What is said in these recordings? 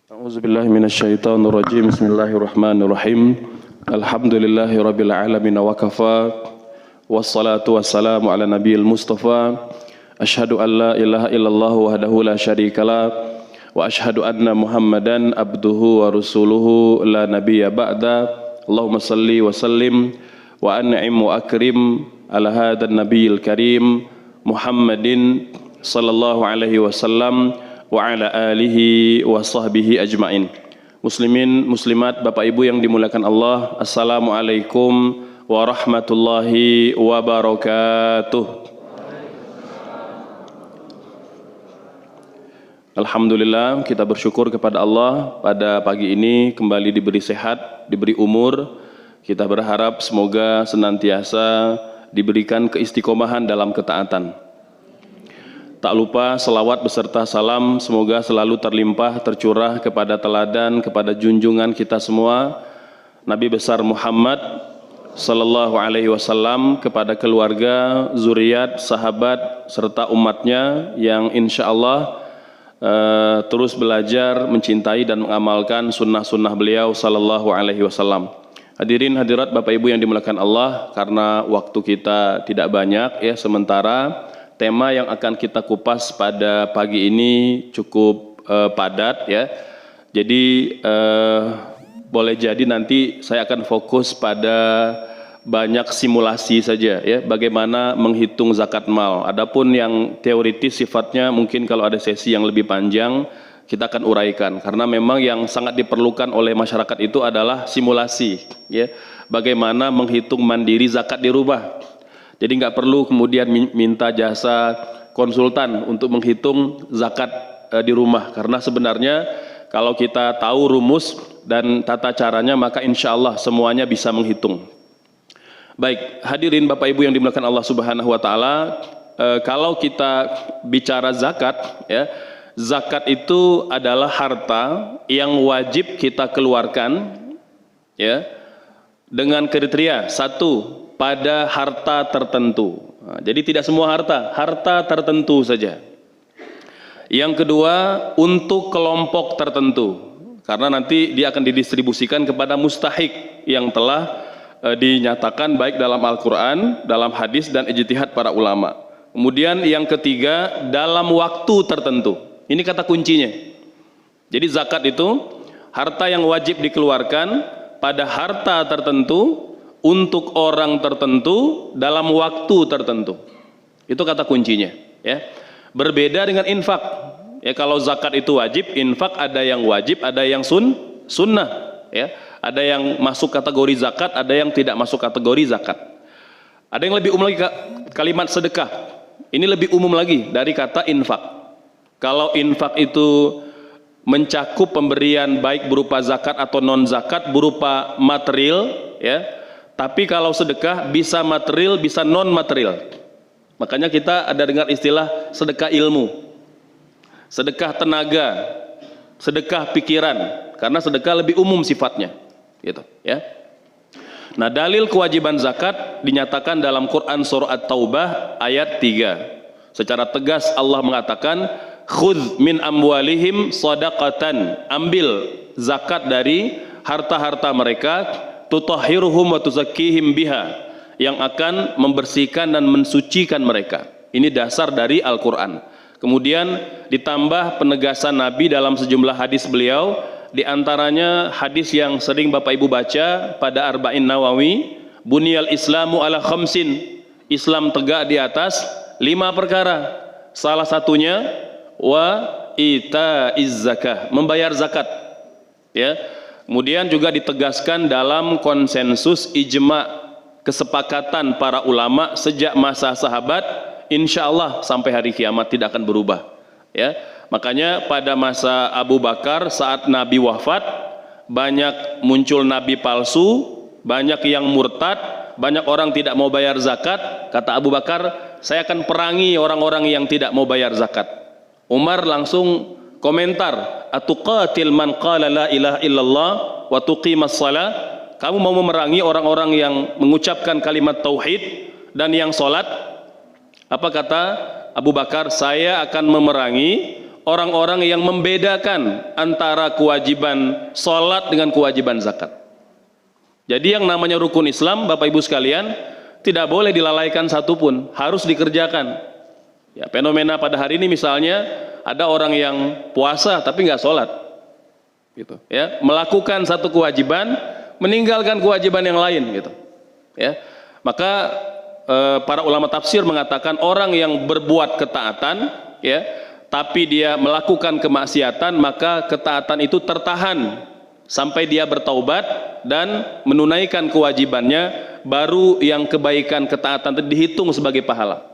A'udzubillahi minasyaitonirrajim. Bismillahirrahmanirrahim. Alhamdulillahirabbil alamin wa kafa. Wassalatu wassalamu ala nabiyil mustafa. Asyhadu an la ilaha illallah wahdahu la syarikalah wa asyhadu anna Muhammadan abduhu wa rasuluhu la nabiyya ba'da. Allahumma salli wa sallim wa an'im wa akrim ala hadan nabiyil karim Muhammadin sallallahu alaihi wasallam wa ala alihi wa sahbihi ajma'in. Muslimin, muslimat, Bapak Ibu yang dimuliakan Allah, Assalamualaikum warahmatullahi wabarakatuh. Alhamdulillah, kita bersyukur kepada Allah pada pagi ini kembali diberi sehat, diberi umur. Kita berharap semoga senantiasa diberikan keistiqomahan dalam ketaatan. Tak lupa selawat beserta salam semoga selalu terlimpah tercurah kepada teladan, kepada junjungan kita semua Nabi besar Muhammad sallallahu alaihi wasallam, kepada keluarga, zuriat, sahabat serta umatnya yang insyaallah terus belajar, mencintai dan mengamalkan sunnah-sunnah beliau sallallahu alaihi wasallam. Hadirin hadirat Bapak Ibu yang dimuliakan Allah, karena waktu kita tidak banyak ya, sementara tema yang akan kita kupas pada pagi ini cukup padat ya. Jadi boleh jadi nanti saya akan fokus pada banyak simulasi saja ya, bagaimana menghitung zakat mal. Adapun yang teoritis sifatnya mungkin kalau ada sesi yang lebih panjang kita akan uraikan, karena memang yang sangat diperlukan oleh masyarakat itu adalah simulasi ya, bagaimana menghitung mandiri zakat di rumah. Jadi nggak perlu kemudian minta jasa konsultan untuk menghitung zakat di rumah, karena sebenarnya kalau kita tahu rumus dan tata caranya maka insya Allah semuanya bisa menghitung. Baik, hadirin Bapak Ibu yang dimuliakan Allah Subhanahu Wa Taala, kalau kita bicara zakat ya, zakat itu adalah harta yang wajib kita keluarkan ya, dengan kriteria satu, pada harta tertentu. Nah, jadi tidak semua harta, harta tertentu saja. Yang kedua, untuk kelompok tertentu, karena nanti dia akan didistribusikan kepada mustahik yang telah dinyatakan baik dalam Al-Quran, dalam hadis dan ijtihad para ulama. Kemudian yang ketiga, dalam waktu tertentu. Ini kata kuncinya. Jadi zakat itu harta yang wajib dikeluarkan pada harta tertentu, untuk orang tertentu, dalam waktu tertentu. Itu kata kuncinya ya. Berbeda dengan infak ya. Kalau zakat itu wajib, infak ada yang wajib, ada yang sunnah ya. Ada yang masuk kategori zakat, ada yang tidak masuk kategori zakat. Ada yang lebih umum lagi, kalimat sedekah. Ini lebih umum lagi dari kata infak. Kalau infak itu mencakup pemberian baik berupa zakat atau non zakat, berupa material ya. Tapi kalau sedekah bisa material, bisa non material. Makanya kita ada dengar istilah sedekah ilmu, sedekah tenaga, sedekah pikiran, karena sedekah lebih umum sifatnya, gitu ya. Nah, dalil kewajiban zakat dinyatakan dalam Quran surah At-Taubah ayat 3. Secara tegas Allah mengatakan, khudz min amwalihim shadaqatan, ambil zakat dari harta-harta mereka, tutahhiruhum wa tuzakkihim biha, yang akan membersihkan dan mensucikan mereka. Ini dasar dari Al-Quran. Kemudian ditambah penegasan Nabi dalam sejumlah hadis beliau, diantaranya hadis yang sering Bapak Ibu baca pada Arba'in Nawawi, bunyal islamu ala khamsin, Islam tegak di atas 5 perkara. Salah satunya wa itaiz zakah, membayar zakat ya. Kemudian juga ditegaskan dalam konsensus ijma, kesepakatan para ulama sejak masa sahabat, insya Allah sampai hari kiamat tidak akan berubah ya. Makanya pada masa Abu Bakar saat Nabi wafat, banyak muncul nabi palsu, banyak yang murtad, banyak orang tidak mau bayar zakat. Kata Abu Bakar, saya akan perangi orang-orang yang tidak mau bayar zakat. Umar langsung komentar, atuqatil man qala la ilaha illallah wa tuqimas shalah, kamu mau memerangi orang-orang yang mengucapkan kalimat tauhid dan yang sholat? Apa kata Abu Bakar? Saya akan memerangi orang-orang yang membedakan antara kewajiban sholat dengan kewajiban zakat. Jadi yang namanya rukun Islam, Bapak Ibu sekalian, tidak boleh dilalaikan satupun, harus dikerjakan. Ya, fenomena pada hari ini misalnya ada orang yang puasa tapi nggak sholat, gitu. Ya, melakukan satu kewajiban, meninggalkan kewajiban yang lain, gitu. Ya, maka para ulama tafsir mengatakan orang yang berbuat ketaatan, ya, tapi dia melakukan kemaksiatan, maka ketaatan itu tertahan sampai dia bertaubat dan menunaikan kewajibannya, baru yang kebaikan ketaatan itu dihitung sebagai pahala.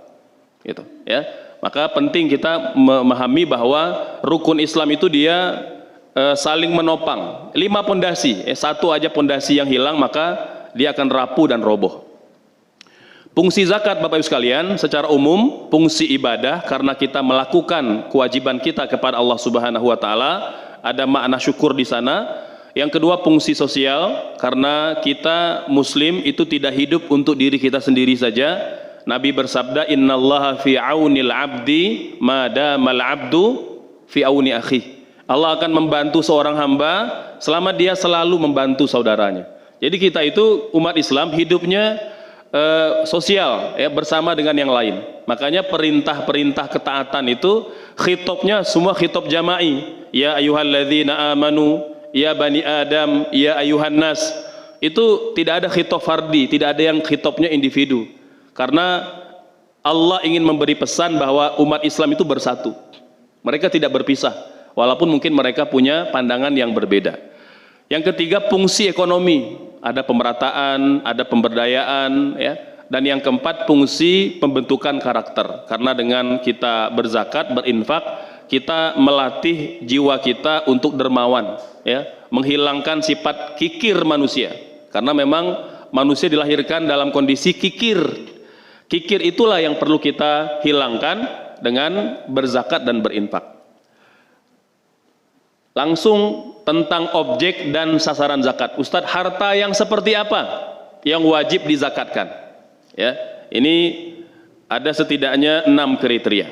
Gitu, ya. Maka penting kita memahami bahwa rukun Islam itu dia saling menopang. 5 pondasi, satu aja pondasi yang hilang maka dia akan rapuh dan roboh. Fungsi zakat, Bapak Ibu sekalian, secara umum fungsi ibadah karena kita melakukan kewajiban kita kepada Allah Subhanahu wa taala, ada makna syukur di sana. Yang kedua, fungsi sosial karena kita muslim itu tidak hidup untuk diri kita sendiri saja. Nabi bersabda, "Innallaha fi aunil 'abdi ma damal 'abdu fi auni akhi." Allah akan membantu seorang hamba selama dia selalu membantu saudaranya. Jadi kita itu umat Islam hidupnya sosial, ya, bersama dengan yang lain. Makanya perintah-perintah ketaatan itu khitobnya semua khitob jama'i. Ya ayyuhalladzina amanu, ya bani Adam, ya ayyuhan nas. Itu tidak ada khitob fardi, tidak ada yang khitobnya individu. Karena Allah ingin memberi pesan bahwa umat Islam itu bersatu. Mereka tidak berpisah, walaupun mungkin mereka punya pandangan yang berbeda. Yang ketiga, fungsi ekonomi. Ada pemerataan, ada pemberdayaan, ya. Dan yang keempat, fungsi pembentukan karakter. Karena dengan kita berzakat, berinfak, kita melatih jiwa kita untuk dermawan, ya, menghilangkan sifat kikir manusia. Karena memang manusia dilahirkan dalam kondisi kikir. Kikir itulah yang perlu kita hilangkan dengan berzakat dan berinfak. Langsung tentang objek dan sasaran zakat. Ustadz, harta yang seperti apa yang wajib dizakatkan? Ya, ini ada setidaknya 6 kriteria.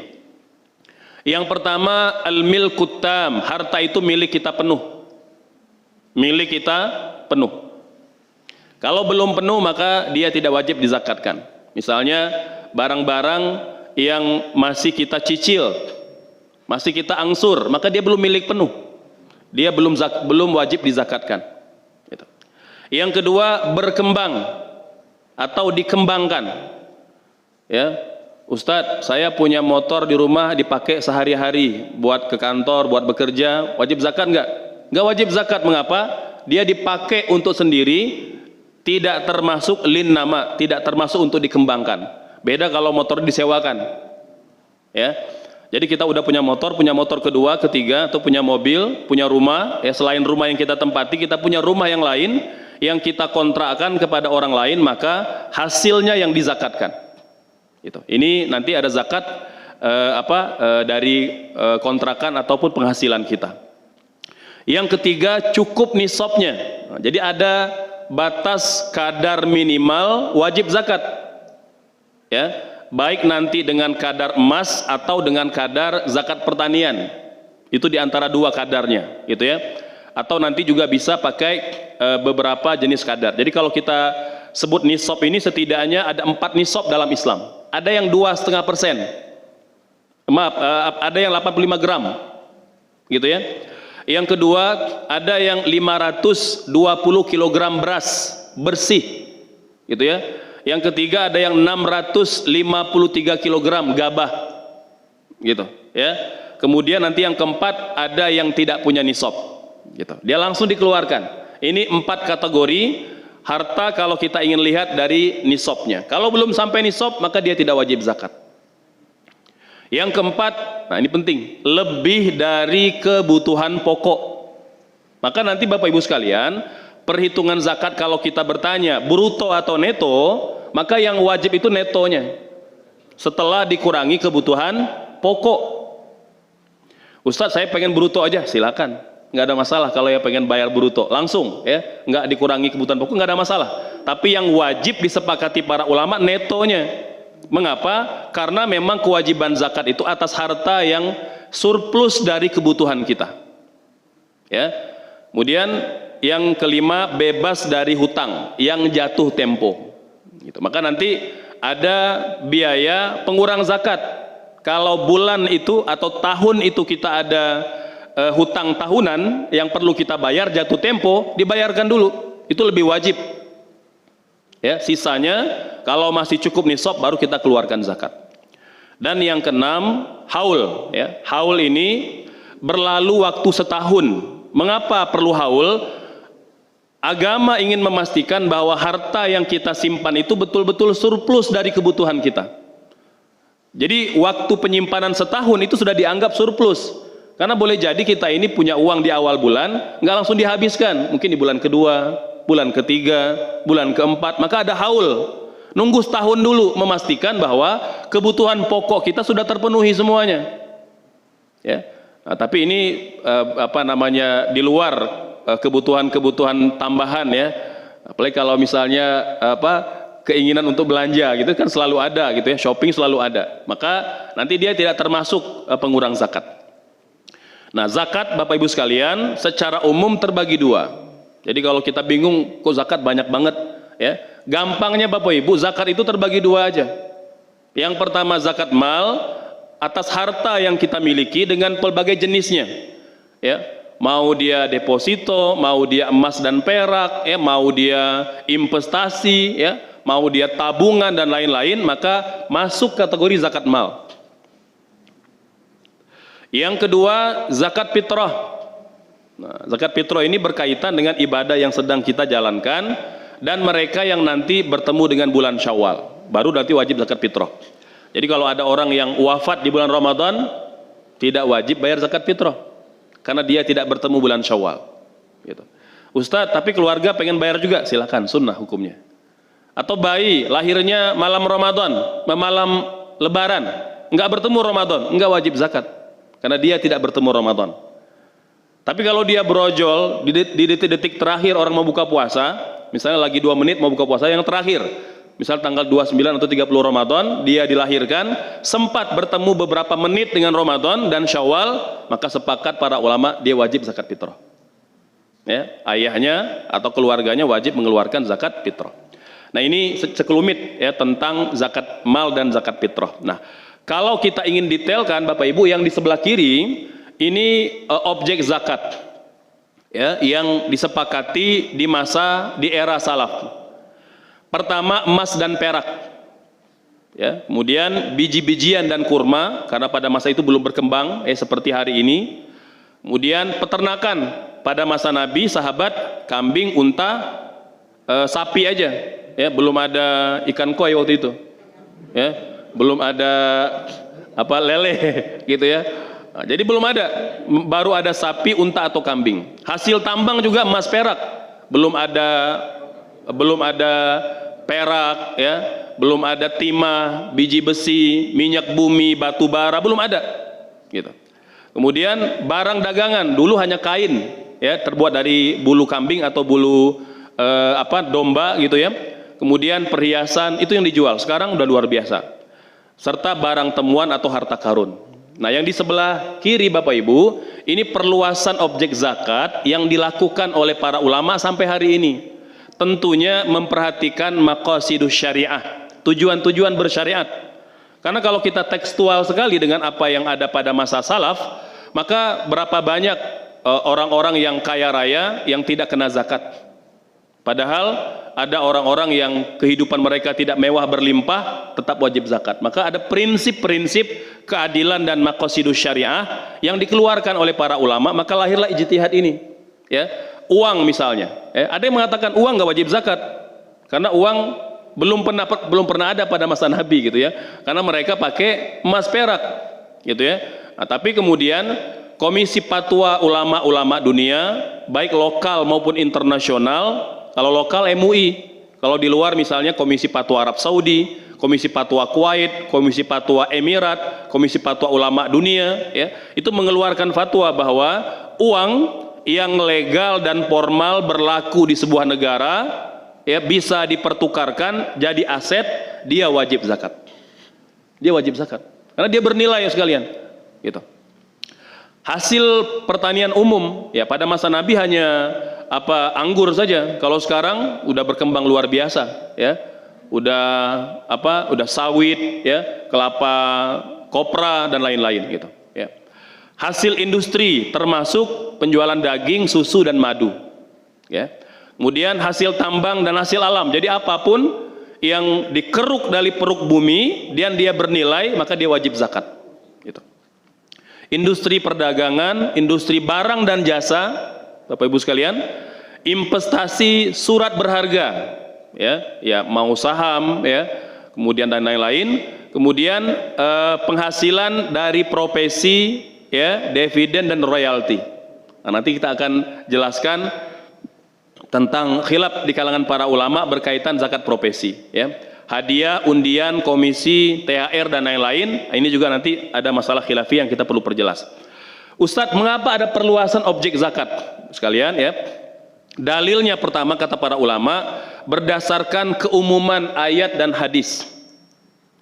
Yang pertama, al-milkut tam, harta itu milik kita penuh. Milik kita penuh. Kalau belum penuh maka dia tidak wajib dizakatkan. Misalnya barang-barang yang masih kita cicil, masih kita angsur, maka dia belum milik penuh. Dia belum wajib dizakatkan. Gitu. Yang kedua, berkembang atau dikembangkan. Ya, Ustadz, saya punya motor di rumah dipakai sehari-hari buat ke kantor, buat bekerja, wajib zakat nggak? Nggak wajib zakat. Mengapa? Dia dipakai untuk sendiri, tidak termasuk lin nama, tidak termasuk untuk dikembangkan. Beda kalau motor disewakan. Ya. Jadi kita udah punya motor kedua, ketiga, atau punya mobil, punya rumah, ya, selain rumah yang kita tempati, kita punya rumah yang lain yang kita kontrakkan kepada orang lain, maka hasilnya yang dizakatkan. Gitu. Ini nanti ada zakat dari kontrakan ataupun penghasilan kita. Yang ketiga, cukup nisabnya. Jadi ada batas kadar minimal wajib zakat. Ya. Baik nanti dengan kadar emas atau dengan kadar zakat pertanian, itu diantara 2 kadarnya, gitu ya. Atau nanti juga bisa pakai beberapa jenis kadar. Jadi kalau kita sebut nisab ini setidaknya ada 4 nisab dalam Islam. Ada yang 2,5%, ada yang 85 gram, gitu ya. Yang kedua, ada yang 520 kg beras bersih, gitu ya. Yang ketiga ada yang 653 kg gabah, gitu ya. Kemudian nanti yang keempat ada yang tidak punya nisab, gitu. Dia langsung dikeluarkan. Ini 4 kategori harta kalau kita ingin lihat dari nisabnya. Kalau belum sampai nisab maka dia tidak wajib zakat. Yang keempat, nah ini penting, lebih dari kebutuhan pokok. Maka nanti Bapak Ibu sekalian, perhitungan zakat kalau kita bertanya bruto atau neto, maka yang wajib itu netonya setelah dikurangi kebutuhan pokok. Ustadz, saya pengen bruto aja, silakan, nggak ada masalah. Kalau ya pengen bayar bruto langsung, ya, nggak dikurangi kebutuhan pokok, nggak ada masalah. Tapi yang wajib disepakati para ulama netonya. Mengapa? Karena memang kewajiban zakat itu atas harta yang surplus dari kebutuhan kita. Ya. Kemudian yang kelima, bebas dari hutang yang jatuh tempo. Gitu. Maka nanti ada biaya pengurang zakat. Kalau bulan itu atau tahun itu kita ada hutang tahunan yang perlu kita bayar jatuh tempo, dibayarkan dulu. Itu lebih wajib. Ya, sisanya kalau masih cukup nisab baru kita keluarkan zakat. Dan yang keenam, haul. Ya, haul ini berlalu waktu setahun. Mengapa perlu haul? Agama ingin memastikan bahwa harta yang kita simpan itu betul-betul surplus dari kebutuhan kita. Jadi waktu penyimpanan setahun itu sudah dianggap surplus. Karena boleh jadi kita ini punya uang di awal bulan, nggak langsung dihabiskan. Mungkin di bulan kedua, bulan ketiga, bulan keempat, maka ada haul. Nunggu setahun dulu memastikan bahwa kebutuhan pokok kita sudah terpenuhi semuanya. Ya. Nah, tapi ini di luar kebutuhan-kebutuhan tambahan ya. Apalagi kalau misalnya keinginan untuk belanja gitu kan selalu ada gitu ya, shopping selalu ada. Maka nanti dia tidak termasuk pengurang zakat. Nah, zakat Bapak Ibu sekalian secara umum terbagi dua. Jadi kalau kita bingung kok zakat banyak banget ya, gampangnya Bapak Ibu, zakat itu terbagi dua aja. Yang pertama zakat mal atas harta yang kita miliki dengan pelbagai jenisnya. Ya, mau dia deposito, mau dia emas dan perak, ya, mau dia investasi, ya, mau dia tabungan dan lain-lain, maka masuk kategori zakat mal. Yang kedua, zakat fitrah. Nah, zakat fitrah ini berkaitan dengan ibadah yang sedang kita jalankan dan mereka yang nanti bertemu dengan bulan Syawal, baru nanti wajib zakat fitrah. Jadi kalau ada orang yang wafat di bulan Ramadan, tidak wajib bayar zakat fitrah karena dia tidak bertemu bulan Syawal. Gitu. Ustadz, tapi keluarga pengen bayar juga, silakan, sunnah hukumnya. Atau bayi lahirnya malam Ramadan, malam Lebaran, nggak bertemu Ramadan, nggak wajib zakat karena dia tidak bertemu Ramadan. Tapi kalau dia brojol di detik-detik terakhir orang mau buka puasa, misalnya lagi 2 menit mau buka puasa yang terakhir, misal tanggal 29 atau 30 Ramadan, dia dilahirkan, sempat bertemu beberapa menit dengan Ramadan dan Syawal, maka sepakat para ulama dia wajib zakat fitrah. Ya, ayahnya atau keluarganya wajib mengeluarkan zakat fitrah. Nah, ini sekelumit ya tentang zakat mal dan zakat fitrah. Nah, kalau kita ingin detailkan Bapak Ibu, yang di sebelah kiri ini objek zakat ya yang disepakati di era salaf. Pertama, emas dan perak. Ya, kemudian biji-bijian dan kurma karena pada masa itu belum berkembang seperti hari ini. Kemudian peternakan pada masa Nabi, sahabat, kambing, unta, sapi aja. Ya, belum ada ikan koi waktu itu. Ya, belum ada lele gitu ya. Nah, jadi belum ada, baru ada sapi, unta atau kambing. Hasil tambang juga emas perak. Belum ada perak ya, belum ada timah, biji besi, minyak bumi, batu bara, belum ada gitu. Kemudian barang dagangan dulu hanya kain ya, terbuat dari bulu kambing atau bulu domba gitu ya. Kemudian perhiasan itu yang dijual, sekarang udah luar biasa. Serta barang temuan atau harta karun. Nah, yang di sebelah kiri Bapak Ibu, ini perluasan objek zakat yang dilakukan oleh para ulama sampai hari ini. Tentunya memperhatikan maqasidus syariah, tujuan-tujuan bersyariat. Karena kalau kita tekstual sekali dengan apa yang ada pada masa salaf, maka berapa banyak orang-orang yang kaya raya yang tidak kena zakat. Padahal ada orang-orang yang kehidupan mereka tidak mewah berlimpah, tetap wajib zakat. Maka ada prinsip-prinsip keadilan dan maqasidus syariah yang dikeluarkan oleh para ulama, maka lahirlah ijtihad ini. Ya, uang misalnya, ada yang mengatakan uang nggak wajib zakat karena uang belum pernah ada pada masa Nabi gitu ya, karena mereka pakai emas perak gitu ya. Nah, tapi kemudian Komisi Fatwa ulama-ulama dunia, baik lokal maupun internasional, kalau lokal MUI, kalau di luar misalnya Komisi Fatwa Arab Saudi, Komisi Fatwa Kuwait, Komisi Fatwa Emirat, Komisi Fatwa Ulama Dunia, ya, itu mengeluarkan fatwa bahwa uang yang legal dan formal berlaku di sebuah negara ya bisa dipertukarkan jadi aset, dia wajib zakat. Dia wajib zakat karena dia bernilai ya sekalian, gitu. Hasil pertanian umum ya pada masa Nabi hanya anggur saja. Kalau sekarang udah berkembang luar biasa ya. Udah sawit ya, kelapa, kopra dan lain-lain gitu ya. Hasil industri termasuk penjualan daging, susu dan madu ya. Kemudian hasil tambang dan hasil alam. Jadi apapun yang dikeruk dari peruk bumi dan dia bernilai, maka dia wajib zakat gitu. Industri perdagangan, industri barang dan jasa, Bapak Ibu sekalian, investasi surat berharga ya mau saham ya, kemudian dan lain-lain, kemudian penghasilan dari profesi ya, dividen dan royalti. Nah, nanti kita akan jelaskan tentang khilaf di kalangan para ulama berkaitan zakat profesi ya. Hadiah, undian, komisi, THR dan lain-lain. Ini juga nanti ada masalah khilafi yang kita perlu perjelas. Ustadz, mengapa ada perluasan objek zakat? Sekalian ya. Dalilnya pertama kata para ulama berdasarkan keumuman ayat dan hadis.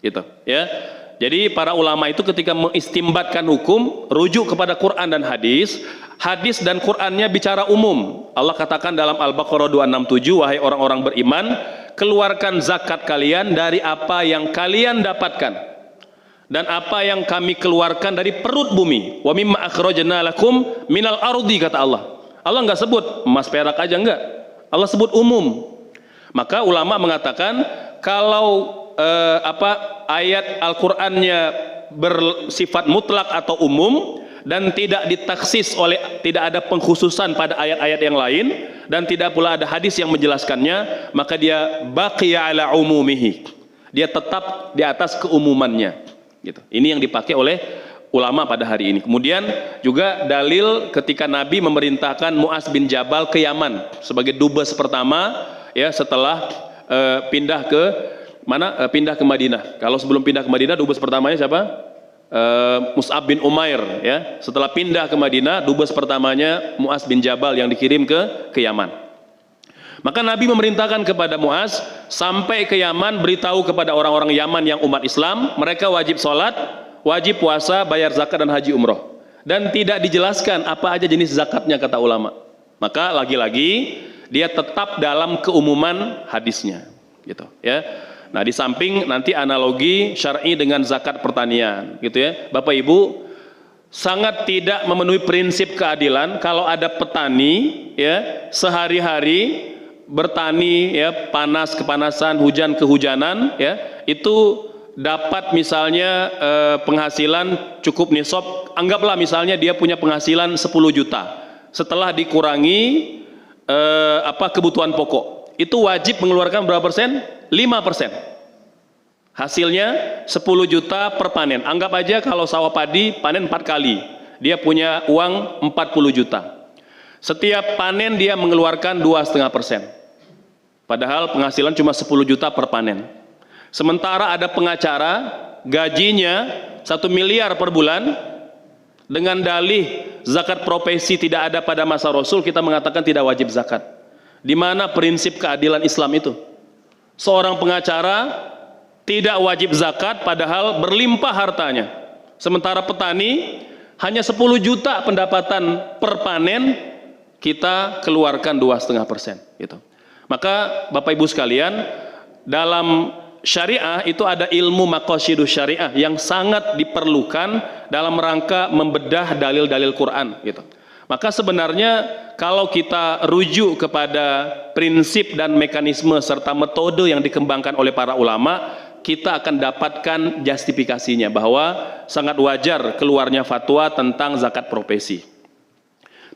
Gitu ya. Jadi para ulama itu ketika mengistimbatkan hukum rujuk kepada Quran dan hadis. Hadis dan Qurannya bicara umum. Allah katakan dalam Al-Baqarah 267, wahai orang-orang beriman, keluarkan zakat kalian dari apa yang kalian dapatkan dan apa yang kami keluarkan dari perut bumi. Wa mimma akhrajna lakum minal ardi, kata Allah. Allah nggak sebut emas perak aja, enggak. Allah sebut umum. Maka ulama mengatakan kalau ayat Al-Qur'annya bersifat mutlak atau umum dan tidak ditaksis tidak ada pengkhususan pada ayat-ayat yang lain dan tidak pula ada hadis yang menjelaskannya, maka dia baqiya ala umumihi, dia tetap di atas keumumannya gitu. Ini yang dipakai oleh ulama pada hari ini. Kemudian juga dalil ketika Nabi memerintahkan Mu'az bin Jabal ke Yaman sebagai dubes pertama ya setelah pindah ke Madinah. Kalau sebelum pindah ke Madinah dubes pertamanya siapa? Mus'ab bin Umair ya. Setelah pindah ke Madinah, dubes pertamanya Mu'az bin Jabal yang dikirim ke Yaman. Maka Nabi memerintahkan kepada Mu'az sampai ke Yaman, beritahu kepada orang-orang Yaman yang umat Islam, mereka wajib sholat, wajib puasa, bayar zakat dan haji umroh. Dan tidak dijelaskan apa aja jenis zakatnya kata ulama. Maka lagi-lagi dia tetap dalam keumuman hadisnya gitu ya. Nah, di samping nanti analogi syar'i dengan zakat pertanian, gitu ya. Bapak Ibu, sangat tidak memenuhi prinsip keadilan kalau ada petani ya, sehari-hari bertani ya, panas kepanasan, hujan kehujanan ya, itu dapat misalnya penghasilan cukup nisab, anggaplah misalnya dia punya penghasilan 10 juta. Setelah dikurangi kebutuhan pokok, itu wajib mengeluarkan berapa persen? 5%. Hasilnya 10 juta per panen. Anggap aja kalau sawah padi panen 4 kali, dia punya uang 40 juta. Setiap panen dia mengeluarkan 2,5%. Padahal penghasilan cuma 10 juta per panen. Sementara ada pengacara gajinya 1 miliar per bulan, dengan dalih zakat profesi tidak ada pada masa Rasul, kita mengatakan tidak wajib zakat. Di mana prinsip keadilan Islam itu? Seorang pengacara tidak wajib zakat padahal berlimpah hartanya. Sementara petani hanya 10 juta pendapatan per panen, kita keluarkan 2,5% gitu. Maka Bapak Ibu sekalian, dalam syariah itu ada ilmu maqasidus syariah yang sangat diperlukan dalam rangka membedah dalil-dalil Quran gitu. Maka sebenarnya kalau kita rujuk kepada prinsip dan mekanisme serta metode yang dikembangkan oleh para ulama, kita akan dapatkan justifikasinya bahwa sangat wajar keluarnya fatwa tentang zakat profesi.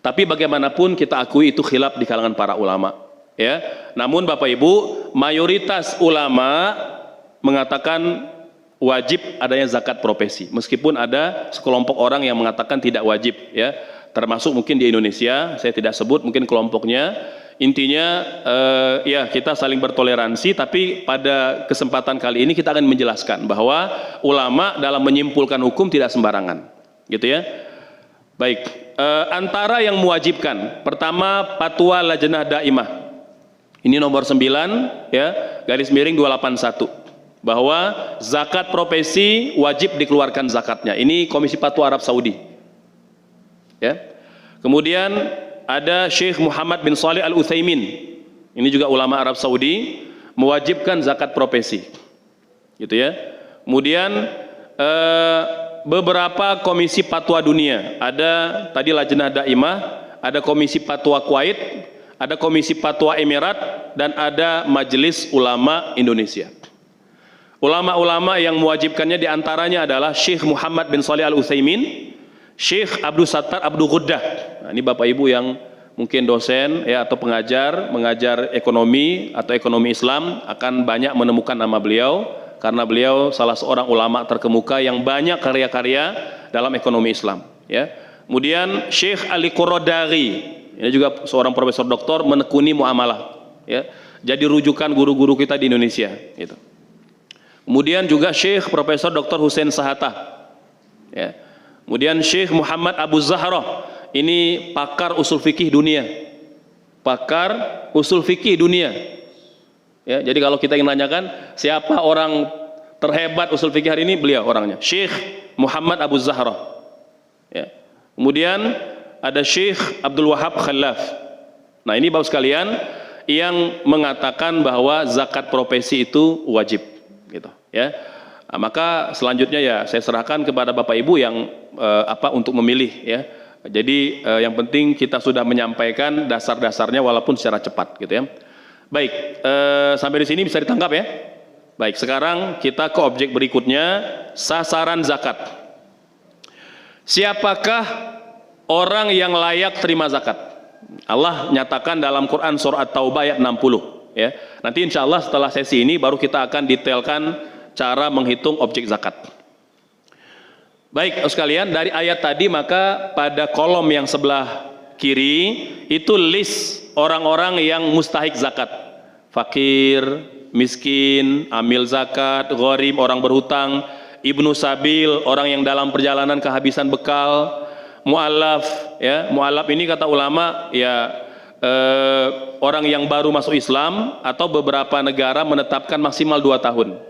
Tapi bagaimanapun kita akui itu khilaf di kalangan para ulama ya. Namun Bapak Ibu, mayoritas ulama mengatakan wajib adanya zakat profesi, meskipun ada sekelompok orang yang mengatakan tidak wajib ya. Termasuk mungkin di Indonesia, saya tidak sebut mungkin kelompoknya. Intinya ya kita saling bertoleransi, tapi pada kesempatan kali ini kita akan menjelaskan bahwa ulama dalam menyimpulkan hukum tidak sembarangan gitu ya. Baik, antara yang mewajibkan, pertama Fatwa Lajnah Daimah ini nomor 9 ya, garis miring 281, bahwa zakat profesi wajib dikeluarkan zakatnya. Ini Komisi Fatwa Arab Saudi ya. Kemudian ada Syekh Muhammad bin Shalih Al-Utsaimin, ini juga ulama Arab Saudi, mewajibkan zakat profesi, gitu ya. Kemudian beberapa komisi fatwa dunia, ada tadi Lajnah Daimah, ada komisi fatwa Kuwait, ada komisi fatwa Emirat, dan ada Majelis Ulama Indonesia. Ulama-ulama yang mewajibkannya diantaranya adalah Syekh Muhammad bin Shalih Al-Utsaimin, Syekh Abdul Sattar Abdul Ghuddah. Nah, ini Bapak Ibu yang mungkin dosen ya atau mengajar ekonomi atau ekonomi Islam akan banyak menemukan nama beliau, karena beliau salah seorang ulama terkemuka yang banyak karya-karya dalam ekonomi Islam, ya. Kemudian Syekh Ali Qurradari, ini juga seorang profesor doktor menekuni muamalah, ya. Jadi rujukan guru-guru kita di Indonesia, gitu. Kemudian juga Syekh Profesor Dr. Hussein Sahata, ya. Kemudian Syekh Muhammad Abu Zahra, ini pakar usul fikih dunia, pakar usul fikih dunia, ya. Jadi kalau kita ingin nanyakan siapa orang terhebat usul fikih hari ini, beliau orangnya, Syekh Muhammad Abu Zahra, ya. Kemudian ada Syekh Abdul Wahab Khalaf. Nah, ini Bapak sekalian yang mengatakan bahwa zakat profesi itu wajib, gitu, ya. Nah, maka selanjutnya ya saya serahkan kepada Bapak Ibu yang untuk memilih, ya. Jadi yang penting kita sudah menyampaikan dasar-dasarnya walaupun secara cepat, gitu ya. Baik, sampai di sini bisa ditangkap ya. Baik, sekarang kita ke objek berikutnya, sasaran zakat. Siapakah orang yang layak terima zakat? Allah nyatakan dalam Quran surah At-Taubah ayat 60, ya. Nanti insya Allah setelah sesi ini baru kita akan detailkan cara menghitung objek zakat. Baik, sekalian, dari ayat tadi maka pada kolom yang sebelah kiri itu list orang-orang yang mustahik zakat. Fakir, miskin, amil zakat, gharib, orang berhutang, ibnu sabil, orang yang dalam perjalanan kehabisan bekal, mu'allaf, ya. Mu'allaf ini kata ulama ya orang yang baru masuk Islam atau beberapa negara menetapkan maksimal 2 tahun.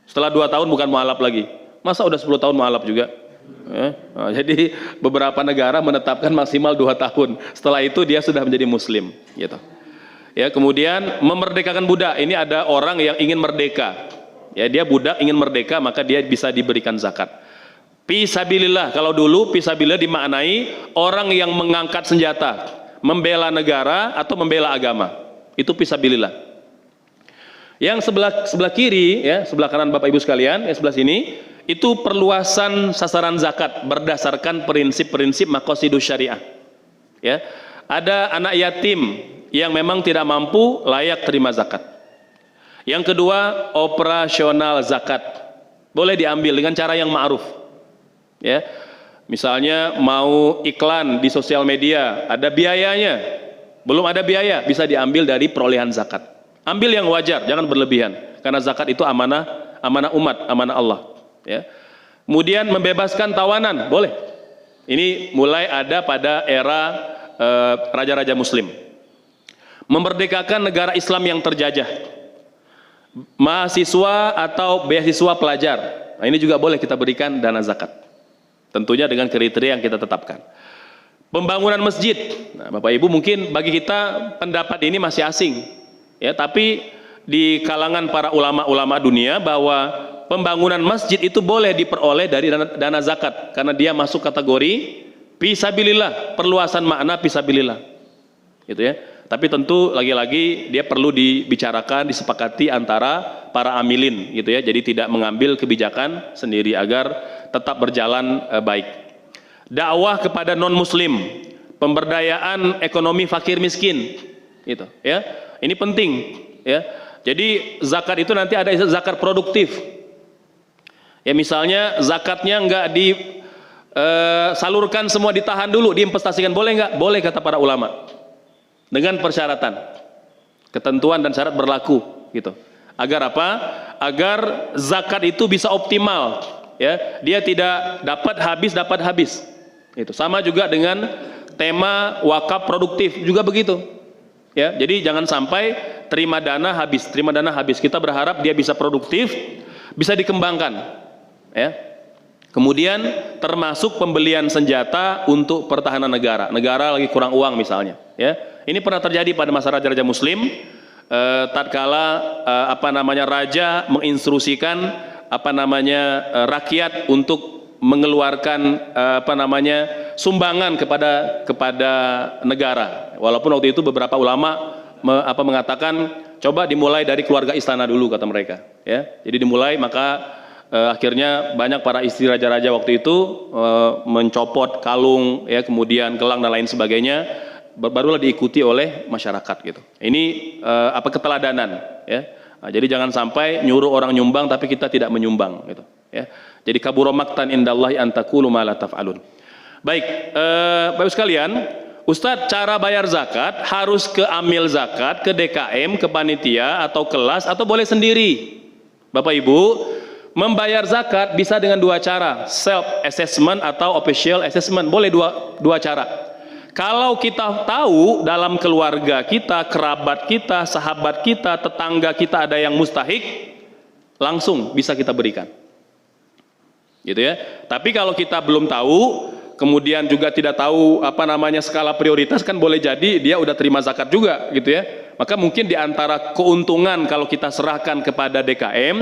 Setelah 2 tahun bukan mu'allaf lagi. Masa udah 10 tahun mu'allaf juga? Ya. Nah, jadi beberapa negara menetapkan maksimal 2 tahun. Setelah itu dia sudah menjadi muslim, gitu. Ya, kemudian memerdekakan budak. Ini ada orang yang ingin merdeka. Ya, dia budak ingin merdeka, maka dia bisa diberikan zakat. Fisabilillah, kalau dulu fisabilillah dimaknai orang yang mengangkat senjata, membela negara atau membela agama. Itu fisabilillah. Yang sebelah kiri, ya, sebelah kanan Bapak Ibu sekalian, yang sebelah sini, itu perluasan sasaran zakat berdasarkan prinsip-prinsip maqasidus syariah. Ya, ada anak yatim yang memang tidak mampu layak terima zakat. Yang kedua, operasional zakat boleh diambil dengan cara yang ma'ruf. Ya, misalnya mau iklan di sosial media, ada biayanya, belum ada biaya, bisa diambil dari perolehan zakat. Ambil yang wajar, jangan berlebihan, karena zakat itu amanah, amanah umat, amanah Allah. Ya. Kemudian membebaskan tawanan, boleh. Ini mulai ada pada era raja-raja Muslim. Memerdekakan negara Islam yang terjajah, mahasiswa atau beasiswa pelajar. Nah, ini juga boleh kita berikan dana zakat, tentunya dengan kriteria yang kita tetapkan. Pembangunan masjid. Nah, Bapak Ibu mungkin bagi kita pendapat ini masih asing, ya, tapi di kalangan para ulama-ulama dunia bahwa pembangunan masjid itu boleh diperoleh dari dana zakat, karena dia masuk kategori fisabilillah, perluasan makna fisabilillah, gitu ya. Tapi tentu lagi-lagi dia perlu dibicarakan, disepakati antara para amilin, gitu ya. Jadi tidak mengambil kebijakan sendiri agar tetap berjalan baik. Dakwah kepada non muslim, pemberdayaan ekonomi fakir miskin, gitu ya. Ini penting, ya. Jadi zakat itu nanti ada zakat produktif. Ya, misalnya zakatnya enggak disalurkan semua, ditahan dulu, diinvestasikan, boleh enggak? Boleh, kata para ulama. Dengan persyaratan, ketentuan dan syarat berlaku, gitu. Agar apa? Agar zakat itu bisa optimal, ya. Dia tidak dapat habis. Itu sama juga dengan tema wakaf produktif juga begitu. Ya, jadi jangan sampai terima dana habis. Kita berharap dia bisa produktif, bisa dikembangkan, ya. Kemudian termasuk pembelian senjata untuk pertahanan negara. Negara lagi kurang uang misalnya, ya. Ini pernah terjadi pada masa raja-raja Muslim, tatkala raja menginstruksikan rakyat untuk mengeluarkan sumbangan kepada negara. Walaupun waktu itu beberapa ulama mengatakan coba dimulai dari keluarga istana dulu, kata mereka, ya. Jadi dimulai, maka akhirnya banyak para istri raja-raja waktu itu mencopot kalung, ya, kemudian gelang dan lain sebagainya, barulah diikuti oleh masyarakat gitu. Ini keteladanan, ya. Nah, jadi jangan sampai nyuruh orang nyumbang tapi kita tidak menyumbang gitu, ya. Jadi kabura maqtan indallahi an taqulu ma la taf'alun. Baik, Bapak sekalian, Ustadz, cara bayar zakat harus ke amil zakat, ke DKM, ke panitia atau kelas, atau boleh sendiri? Bapak Ibu, membayar zakat bisa dengan dua cara, self assessment atau official assessment. Boleh dua cara. Kalau kita tahu dalam keluarga kita, kerabat kita, sahabat kita, tetangga kita ada yang mustahik, langsung bisa kita berikan, gitu ya. Tapi kalau kita belum tahu, kemudian juga tidak tahu skala prioritas, kan boleh jadi dia udah terima zakat juga, gitu ya. Maka mungkin di antara keuntungan kalau kita serahkan kepada DKM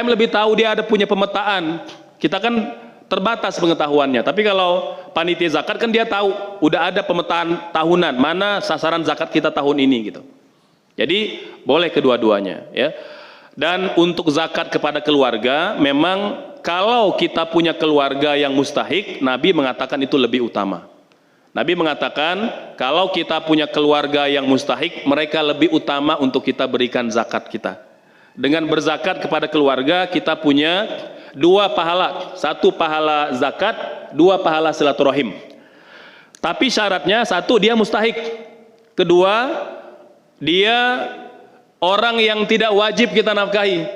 lebih tahu, dia ada punya pemetaan. Kita kan terbatas pengetahuannya. Tapi kalau panitia zakat kan dia tahu, udah ada pemetaan tahunan, mana sasaran zakat kita tahun ini gitu. Jadi boleh kedua-duanya, ya. Dan untuk zakat kepada keluarga, memang kalau kita punya keluarga yang mustahik, Nabi mengatakan itu lebih utama. Nabi mengatakan kalau kita punya keluarga yang mustahik, mereka lebih utama untuk kita berikan zakat kita. Dengan berzakat kepada keluarga, kita punya dua pahala. Satu pahala zakat, dua pahala silaturahim. Tapi syaratnya, satu, dia mustahik. Kedua, dia orang yang tidak wajib kita nafkahi.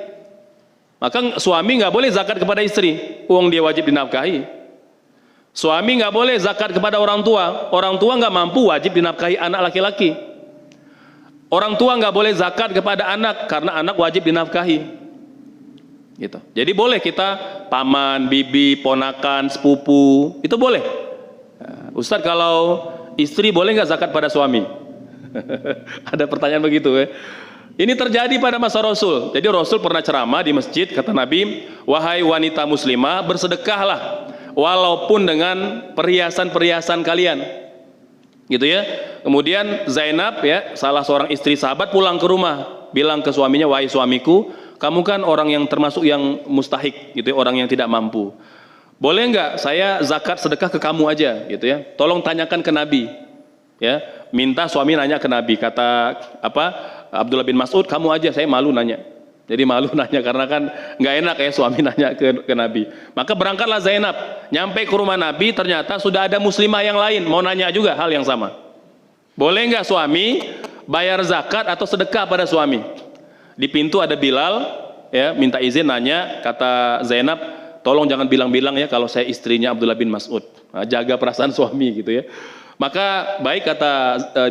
Maka suami nggak boleh zakat kepada istri, uang dia wajib dinafkahi. Suami nggak boleh zakat kepada orang tua nggak mampu, wajib dinafkahi anak laki-laki. Orang tua nggak boleh zakat kepada anak, karena anak wajib dinafkahi. Gitu. Jadi boleh kita paman, bibi, ponakan, sepupu, itu boleh. Ustadz, kalau istri boleh nggak zakat pada suami? Ada pertanyaan begitu, ya. Ini terjadi pada masa Rasul. Jadi Rasul pernah ceramah di masjid, kata Nabi, wahai wanita muslimah, bersedekahlah walaupun dengan perhiasan-perhiasan kalian, gitu ya. Kemudian Zainab, ya, salah seorang istri sahabat, pulang ke rumah, bilang ke suaminya, wahai suamiku, kamu kan orang yang termasuk yang mustahik, gitu ya, orang yang tidak mampu. Boleh nggak saya zakat sedekah ke kamu aja, gitu ya. Tolong tanyakan ke Nabi, ya. Minta suami nanya ke Nabi, kata Abdullah bin Mas'ud, kamu aja, saya malu nanya. Jadi malu nanya, karena kan nggak enak ya suami nanya ke Nabi. Maka berangkatlah Zainab, nyampe ke rumah Nabi, ternyata sudah ada muslimah yang lain mau nanya juga hal yang sama. Boleh nggak suami bayar zakat atau sedekah pada suami? Di pintu ada Bilal, ya, minta izin nanya, kata Zainab, tolong jangan bilang-bilang ya kalau saya istrinya Abdullah bin Mas'ud. Nah, jaga perasaan suami, gitu ya. Maka baik, kata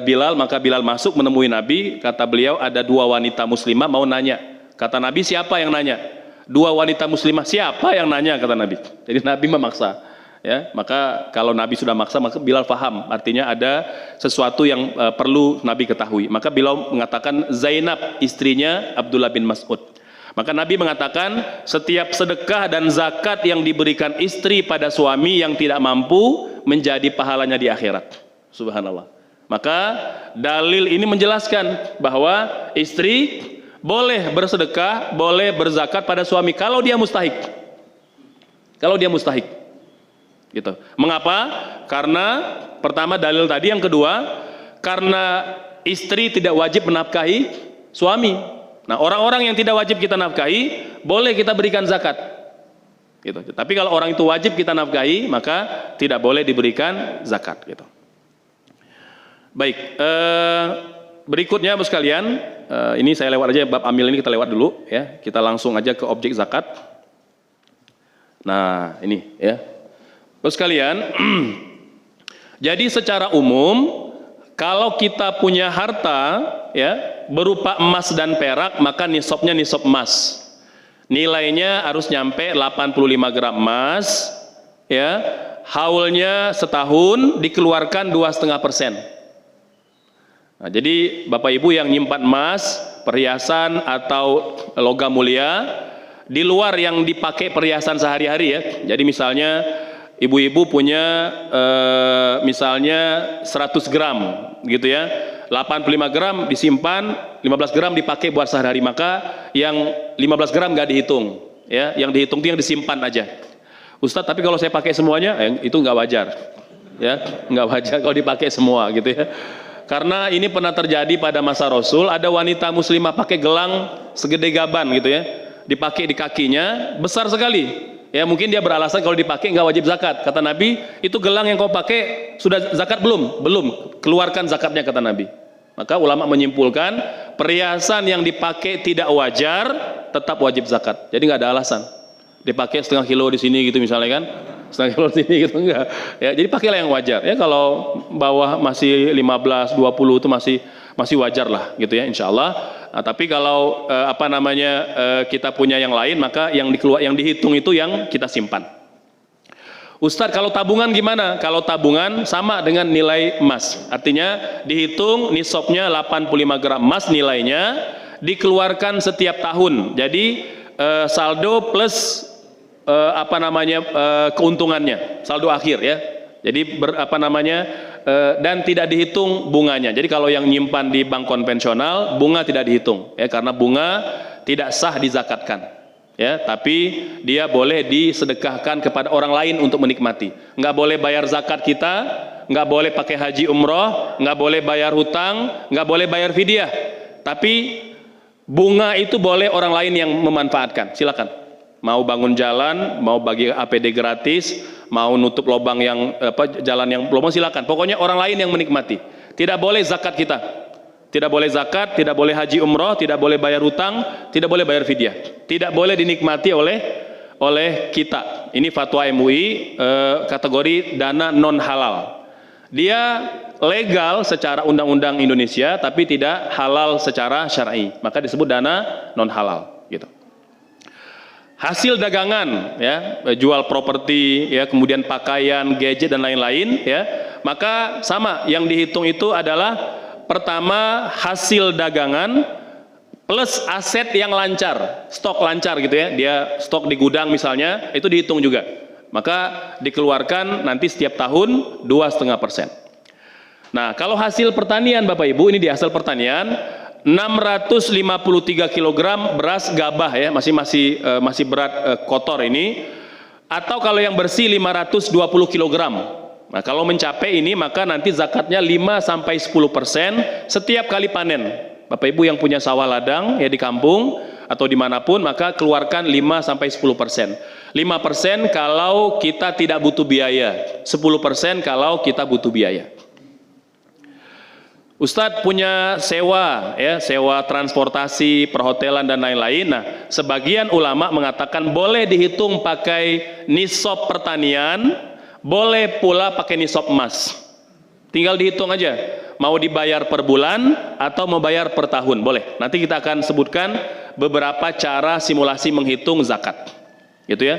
Bilal, maka Bilal masuk menemui Nabi, kata beliau ada dua wanita muslimah mau nanya. Kata Nabi, siapa yang nanya? Dua wanita muslimah, siapa yang nanya? Kata Nabi. Jadi Nabi memaksa, ya. Maka kalau Nabi sudah maksa, maka Bilal paham, artinya ada sesuatu yang perlu Nabi ketahui. Maka Bilal mengatakan Zainab, istrinya Abdullah bin Mas'ud. Maka Nabi mengatakan setiap sedekah dan zakat yang diberikan istri pada suami yang tidak mampu menjadi pahalanya di akhirat. Subhanallah. Maka dalil ini menjelaskan bahwa istri boleh bersedekah, boleh berzakat pada suami kalau dia mustahik. Kalau dia mustahik. Gitu. Mengapa? Karena pertama dalil tadi, yang kedua karena istri tidak wajib menafkahi suami. Nah, orang-orang yang tidak wajib kita nafkahi boleh kita berikan zakat. Gitu. Tapi kalau orang itu wajib kita nafkahi, maka tidak boleh diberikan zakat, gitu. Baik, berikutnya Bapak sekalian, ini saya lewat aja bab amil ini, kita lewat dulu ya. Kita langsung aja ke objek zakat. Nah, ini ya. Bapak sekalian, jadi secara umum kalau kita punya harta ya berupa emas dan perak, maka nisabnya nisab emas. nilainya harus nyampe 85 gram emas, ya, haulnya setahun, dikeluarkan 2,5%. Nah, jadi Bapak Ibu yang nyimpan emas, perhiasan atau logam mulia, di luar yang dipakai perhiasan sehari-hari ya. Jadi misalnya ibu-ibu punya misalnya 100 gram gitu ya, 85 gram disimpan, 15 gram dipakai buat sehari-hari, maka yang 15 gram nggak dihitung ya, yang dihitung itu yang disimpan aja. Ustadz, tapi kalau saya pakai semuanya itu nggak wajar ya, nggak wajar kalau dipakai semua gitu ya. Karena ini pernah terjadi pada masa Rasul, ada wanita muslimah pakai gelang segede gaban gitu ya, dipakai di kakinya, besar sekali. Ya mungkin dia beralasan kalau dipakai nggak wajib zakat. Kata Nabi, itu gelang yang kau pakai sudah zakat belum? Belum. Keluarkan zakatnya, kata Nabi. Maka ulama menyimpulkan perhiasan yang dipakai tidak wajar tetap wajib zakat. Jadi nggak ada alasan. Dipakai setengah kilo di sini gitu misalnya kan, setengah kilo di sini gitu enggak. Ya jadi pakailah yang wajar. Ya kalau bawah masih 15, 20 itu masih wajar lah gitu ya, insya Allah. Nah, tapi kalau kita punya yang lain, maka yang dihitung itu yang kita simpan. Ustadz, kalau tabungan gimana? Kalau tabungan sama dengan nilai emas, artinya dihitung nisabnya 85 gram emas nilainya, dikeluarkan setiap tahun. Jadi saldo plus keuntungannya, saldo akhir ya. Jadi dan tidak dihitung bunganya. Jadi kalau yang nyimpan di bank konvensional, bunga tidak dihitung ya, karena bunga tidak sah dizakatkan ya, tapi dia boleh disedekahkan kepada orang lain untuk menikmati. Nggak boleh bayar zakat kita, nggak boleh pakai haji umroh, nggak boleh bayar hutang, nggak boleh bayar fidyah, tapi bunga itu boleh orang lain yang memanfaatkan. Silakan, mau bangun jalan, mau bagi APD gratis, mau nutup lubang yang jalan yang lubang, silakan. Pokoknya orang lain yang menikmati. Tidak boleh zakat kita, tidak boleh zakat, tidak boleh haji umroh, tidak boleh bayar hutang, tidak boleh bayar fidyah, tidak boleh dinikmati oleh kita. Ini fatwa MUI, kategori dana non halal. Dia legal secara undang-undang Indonesia, tapi tidak halal secara syar'i, maka disebut dana non halal gitu. Hasil dagangan ya, jual properti ya, kemudian pakaian, gadget dan lain-lain ya, maka sama, yang dihitung itu adalah pertama hasil dagangan plus aset yang lancar, stok lancar gitu ya, dia stok di gudang misalnya, itu dihitung juga, maka dikeluarkan nanti setiap tahun 2,5%. Nah, kalau hasil pertanian Bapak Ibu, ini di hasil pertanian 653 kg beras gabah ya, masih berat kotor ini, atau kalau yang bersih 520 kg. Nah, kalau mencapai ini maka nanti zakatnya 5-10% setiap kali panen. Bapak Ibu yang punya sawah ladang ya di kampung atau dimanapun, maka keluarkan 5-10%. 5% kalau kita tidak butuh biaya, 10% kalau kita butuh biaya. Ustadz punya sewa ya, sewa transportasi, perhotelan dan lain-lain. Nah, sebagian ulama mengatakan boleh dihitung pakai nisab pertanian, boleh pula pakai nisab emas. Tinggal dihitung aja, mau dibayar per bulan atau mau bayar per tahun, boleh. Nanti kita akan sebutkan beberapa cara simulasi menghitung zakat. Gitu ya.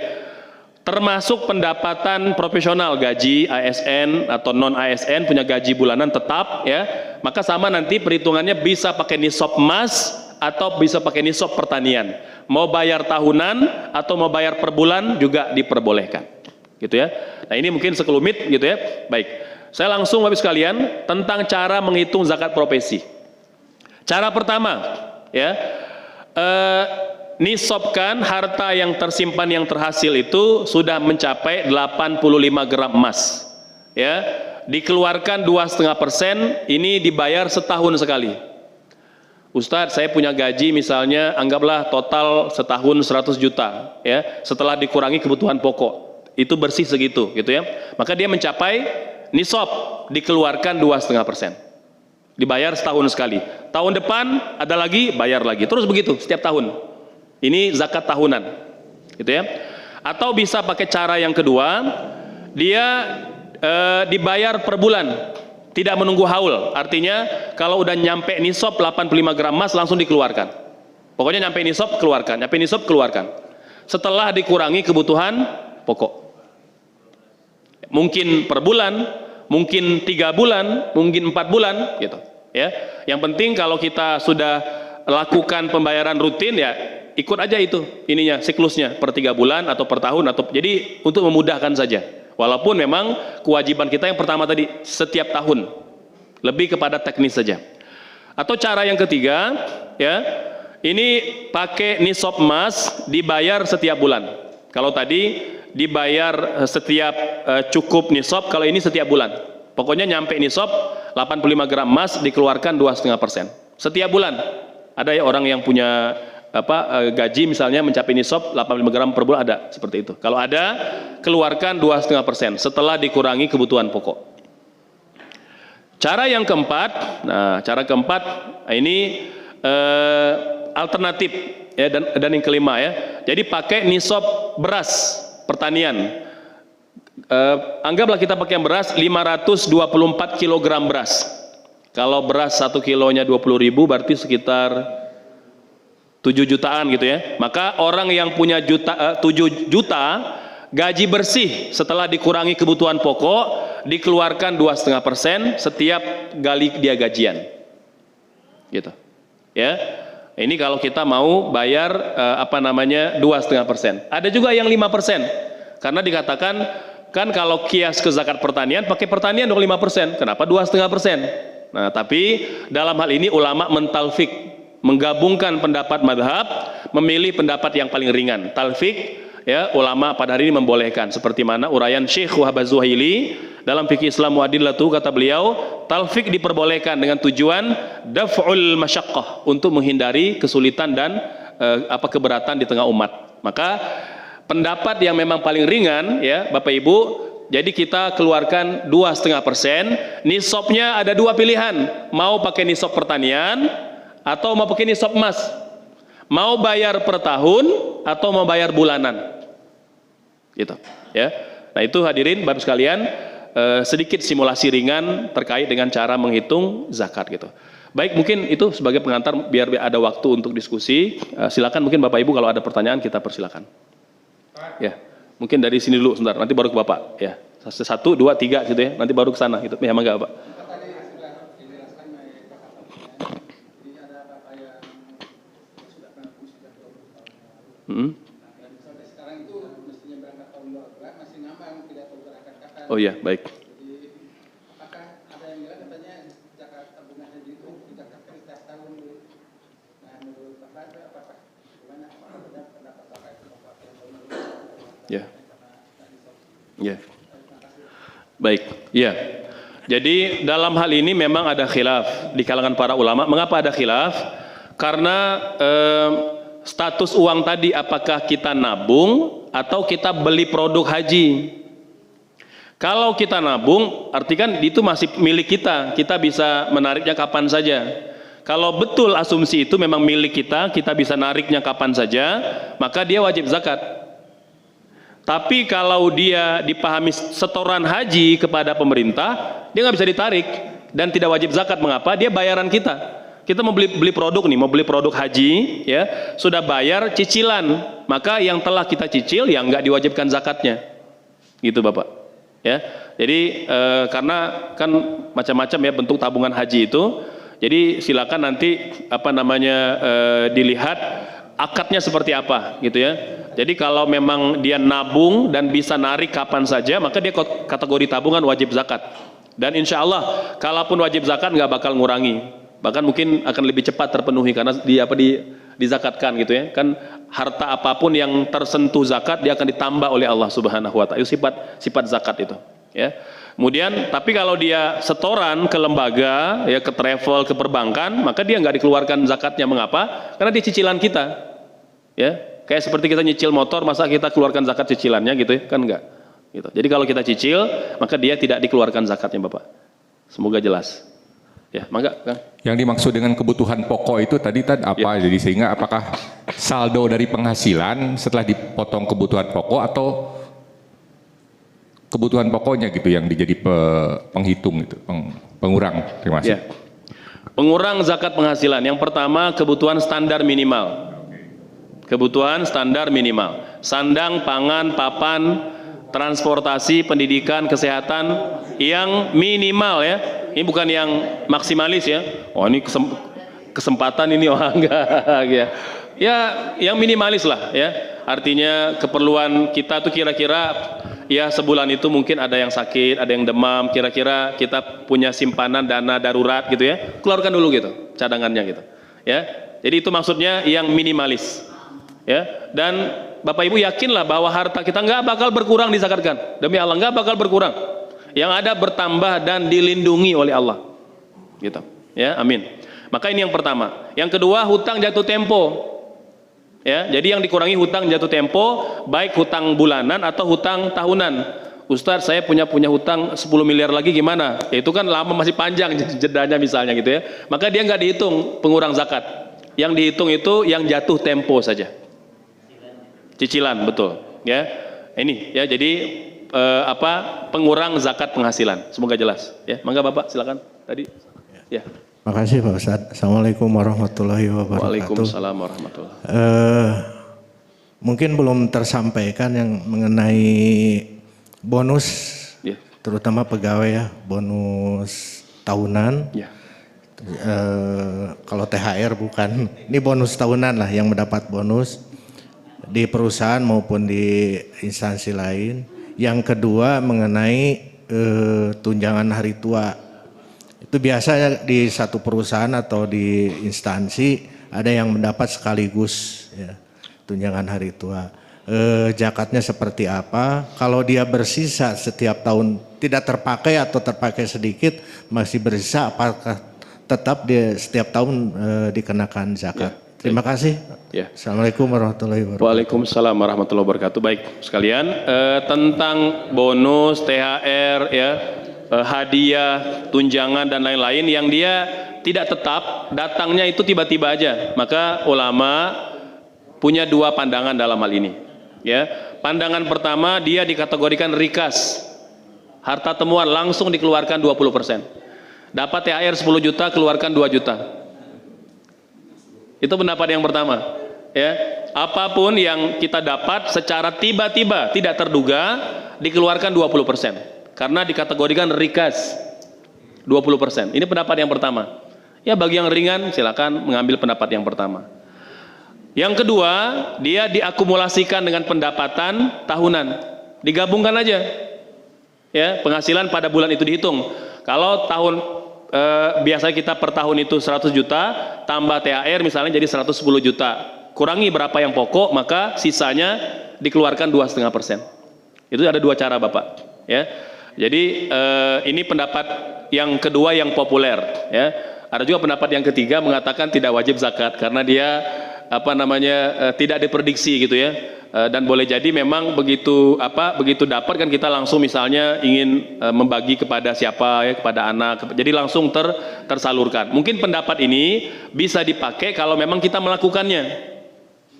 Termasuk pendapatan profesional, gaji ASN atau non ASN punya gaji bulanan tetap ya, maka sama nanti perhitungannya bisa pakai nisab emas atau bisa pakai nisab pertanian. Mau bayar tahunan atau mau bayar per bulan juga diperbolehkan. Gitu ya. Nah, ini mungkin sekelumit gitu ya. Baik. Saya langsung Bapak sekalian tentang cara menghitung zakat profesi. Cara pertama ya, nisabkan harta yang tersimpan yang terhasil itu sudah mencapai 85 gram emas ya, dikeluarkan 2,5%, ini dibayar setahun sekali. Ustadz, saya punya gaji misalnya anggaplah total setahun 100 juta ya, setelah dikurangi kebutuhan pokok itu bersih segitu gitu ya, maka dia mencapai nisab, dikeluarkan 2,5%, dibayar setahun sekali. Tahun depan ada lagi, bayar lagi, terus begitu setiap tahun. Ini zakat tahunan, gitu ya. Atau bisa pakai cara yang kedua, dia dibayar per bulan, tidak menunggu haul. Artinya kalau udah nyampe nisab 85 gram emas langsung dikeluarkan. Pokoknya nyampe nisab keluarkan, nyampe nisab keluarkan. setelah dikurangi kebutuhan pokok. Mungkin per bulan, mungkin 3 bulan, mungkin 4 bulan gitu ya. Yang penting kalau kita sudah lakukan pembayaran rutin ya ikut aja itu ininya siklusnya per 3 bulan atau per tahun atau jadi untuk memudahkan saja. Walaupun memang kewajiban kita yang pertama tadi setiap tahun lebih kepada teknis saja. Atau cara yang ketiga ya, ini pakai nisab emas dibayar setiap bulan. Kalau tadi dibayar setiap cukup nisab, kalau ini setiap bulan. Pokoknya nyampe nisab 85 gram emas dikeluarkan 2,5% setiap bulan. Ada ya orang yang punya gaji misalnya mencapai nisab 85 gram per bulan, ada seperti itu. Kalau ada, keluarkan 2,5% setelah dikurangi kebutuhan pokok. Cara yang keempat, ini alternatif ya, dan yang kelima ya. Jadi pakai nisab beras pertanian. Anggaplah kita pakai beras 524 kg beras. Kalau beras 1 kilonya 20.000 berarti sekitar 7 jutaan gitu ya. Maka orang yang punya 7 juta gaji bersih setelah dikurangi kebutuhan pokok dikeluarkan 2,5% setiap kali dia gajian. Gitu. Ya. Ini kalau kita mau bayar 2,5%. Ada juga yang 5%. Karena dikatakan kan kalau kias ke zakat pertanian pakai pertanian 5%. Kenapa 2,5%? Nah, tapi dalam hal ini ulama mentalfik, menggabungkan pendapat madhab, memilih pendapat yang paling ringan. Talfik ya, ulama pada hari ini membolehkan seperti mana uraian Syekh Wahab Az-Zuhaili dalam fikih Islam Mu'adillatu, kata beliau talfik diperbolehkan dengan tujuan daf'ul masyaqqah, untuk menghindari kesulitan dan keberatan di tengah umat. Maka pendapat yang memang paling ringan ya Bapak Ibu, jadi kita keluarkan 2,5%. Nisabnya ada 2 pilihan, mau pakai nisab pertanian atau mau pakai nisab emas, mau bayar per tahun atau mau bayar bulanan gitu ya. Nah itu hadirin Bapak sekalian, sedikit simulasi ringan terkait dengan cara menghitung zakat gitu. Baik, mungkin itu sebagai pengantar biar ada waktu untuk diskusi. Silakan mungkin Bapak Ibu kalau ada pertanyaan kita persilakan. Ya, mungkin dari sini dulu sebentar, nanti baru ke Bapak ya. 1, 2, 3 gitu ya, nanti baru ke sana gitu. Ya, mangga Pak. Oh iya, baik. Ya. Ya. Baik. Ya. Jadi dalam hal ini memang ada khilaf di kalangan para ulama. Mengapa ada khilaf? Karena status uang tadi apakah kita nabung atau kita beli produk haji. Kalau kita nabung, artikan itu masih milik kita. Kita bisa menariknya kapan saja. Kalau betul asumsi itu memang milik kita, kita bisa nariknya kapan saja, maka dia wajib zakat. Tapi kalau dia dipahami setoran haji kepada pemerintah, dia nggak bisa ditarik dan tidak wajib zakat. Mengapa? Dia bayaran kita. Kita mau beli produk nih, mau beli produk haji, ya sudah bayar cicilan, maka yang telah kita cicil yang nggak diwajibkan zakatnya, gitu Bapak. Ya, jadi karena kan macam-macam ya bentuk tabungan haji itu. Jadi silakan nanti dilihat akadnya seperti apa, gitu ya. Jadi kalau memang dia nabung dan bisa narik kapan saja, maka dia kategori tabungan wajib zakat. Dan insya Allah, kalaupun wajib zakat nggak bakal ngurangi, bahkan mungkin akan lebih cepat terpenuhi karena dizakatkan gitu ya. Kan harta apapun yang tersentuh zakat dia akan ditambah oleh Allah Subhanahu Wa Taala. Itu sifat zakat itu. Ya. Kemudian, tapi kalau dia setoran ke lembaga, ya ke travel, ke perbankan, maka dia nggak dikeluarkan zakatnya. Mengapa? Karena dia cicilan kita. Ya. Kayak seperti kita nyicil motor, masa kita keluarkan zakat cicilannya gitu ya? Kan enggak. Gitu. Jadi kalau kita cicil, maka dia tidak dikeluarkan zakatnya Bapak. Semoga jelas. Ya, mangga Kang. Yang dimaksud dengan kebutuhan pokok itu tadi apa? Ya. Jadi sehingga apakah saldo dari penghasilan setelah dipotong kebutuhan pokok atau kebutuhan pokoknya gitu yang dijadi penghitung gitu, pengurang. Terima kasih. Ya. Pengurang zakat penghasilan. Yang pertama kebutuhan standar minimal. Kebutuhan standar minimal. Sandang, pangan, papan, transportasi, pendidikan, kesehatan yang minimal ya. Ini bukan yang maksimalis ya. Oh ini kesempatan ini enggak ya. Ya yang minimalis lah ya. Artinya keperluan kita tuh kira-kira ya sebulan itu mungkin ada yang sakit, ada yang demam, kira-kira kita punya simpanan dana darurat gitu ya. Keluarkan dulu gitu cadangannya gitu. Ya. Jadi itu maksudnya yang minimalis. Ya. Dan Bapak Ibu yakinlah bahwa harta kita nggak bakal berkurang dizakatkan. Demi Allah nggak bakal berkurang. Yang ada bertambah dan dilindungi oleh Allah. Gitu. Ya, amin. Maka ini yang pertama. Yang kedua, hutang jatuh tempo. Ya, jadi yang dikurangi hutang jatuh tempo, baik hutang bulanan atau hutang tahunan. Ustadz, saya punya hutang 10 miliar lagi gimana? Ya, itu kan lama, masih panjang jedanya misalnya gitu ya. Maka dia nggak dihitung pengurang zakat. Yang dihitung itu yang jatuh tempo saja. Cicilan, betul. Ya, ini ya. Jadi pengurang zakat penghasilan. Semoga jelas. Ya, mangga Bapak silakan. Tadi. Ya. Makasih Pak Ustadz. Assalamualaikum warahmatullahi wabarakatuh. Waalaikumsalam warahmatullahi wabarakatuh. Mungkin belum tersampaikan yang mengenai bonus, Ya. terutama pegawai ya, bonus tahunan. Ya. Kalau THR bukan, ini bonus tahunan lah yang mendapat bonus di perusahaan maupun di instansi lain. Yang kedua mengenai tunjangan hari tua. Itu biasanya di satu perusahaan atau di instansi ada yang mendapat sekaligus ya, tunjangan hari tua. Zakatnya seperti apa? Kalau dia bersisa setiap tahun tidak terpakai atau terpakai sedikit masih bersisa, apakah tetap dia setiap tahun dikenakan zakat? Ya. Terima kasih. Ya. Assalamualaikum warahmatullahi wabarakatuh. Waalaikumsalam warahmatullahi wabarakatuh. Baik sekalian, tentang bonus, THR ya, hadiah, tunjangan dan lain-lain yang dia tidak tetap, datangnya itu tiba-tiba aja. Maka ulama punya dua pandangan dalam hal ini. Ya, pandangan pertama dia dikategorikan rikas, harta temuan langsung dikeluarkan 20%. Dapat THR 10 juta, keluarkan 2 juta. Itu pendapat yang pertama. Ya, apapun yang kita dapat secara tiba-tiba tidak terduga dikeluarkan 20%. Karena dikategorikan rikas 20%. Ini pendapat yang pertama. Ya bagi yang ringan silakan mengambil pendapat yang pertama. Yang kedua, dia diakumulasikan dengan pendapatan tahunan. Digabungkan aja. Ya, penghasilan pada bulan itu dihitung. Kalau biasanya kita per tahun itu 100 juta, tambah THR misalnya jadi 110 juta. Kurangi berapa yang pokok, maka sisanya dikeluarkan 2,5%. Itu ada dua cara Bapak. Ya. Jadi ini pendapat yang kedua yang populer. Ya. Ada juga pendapat yang ketiga mengatakan tidak wajib zakat karena dia tidak diprediksi gitu ya. Dan boleh jadi memang begitu dapat kan kita langsung misalnya ingin membagi kepada siapa ya, kepada anak, jadi langsung tersalurkan. Mungkin pendapat ini bisa dipakai kalau memang kita melakukannya,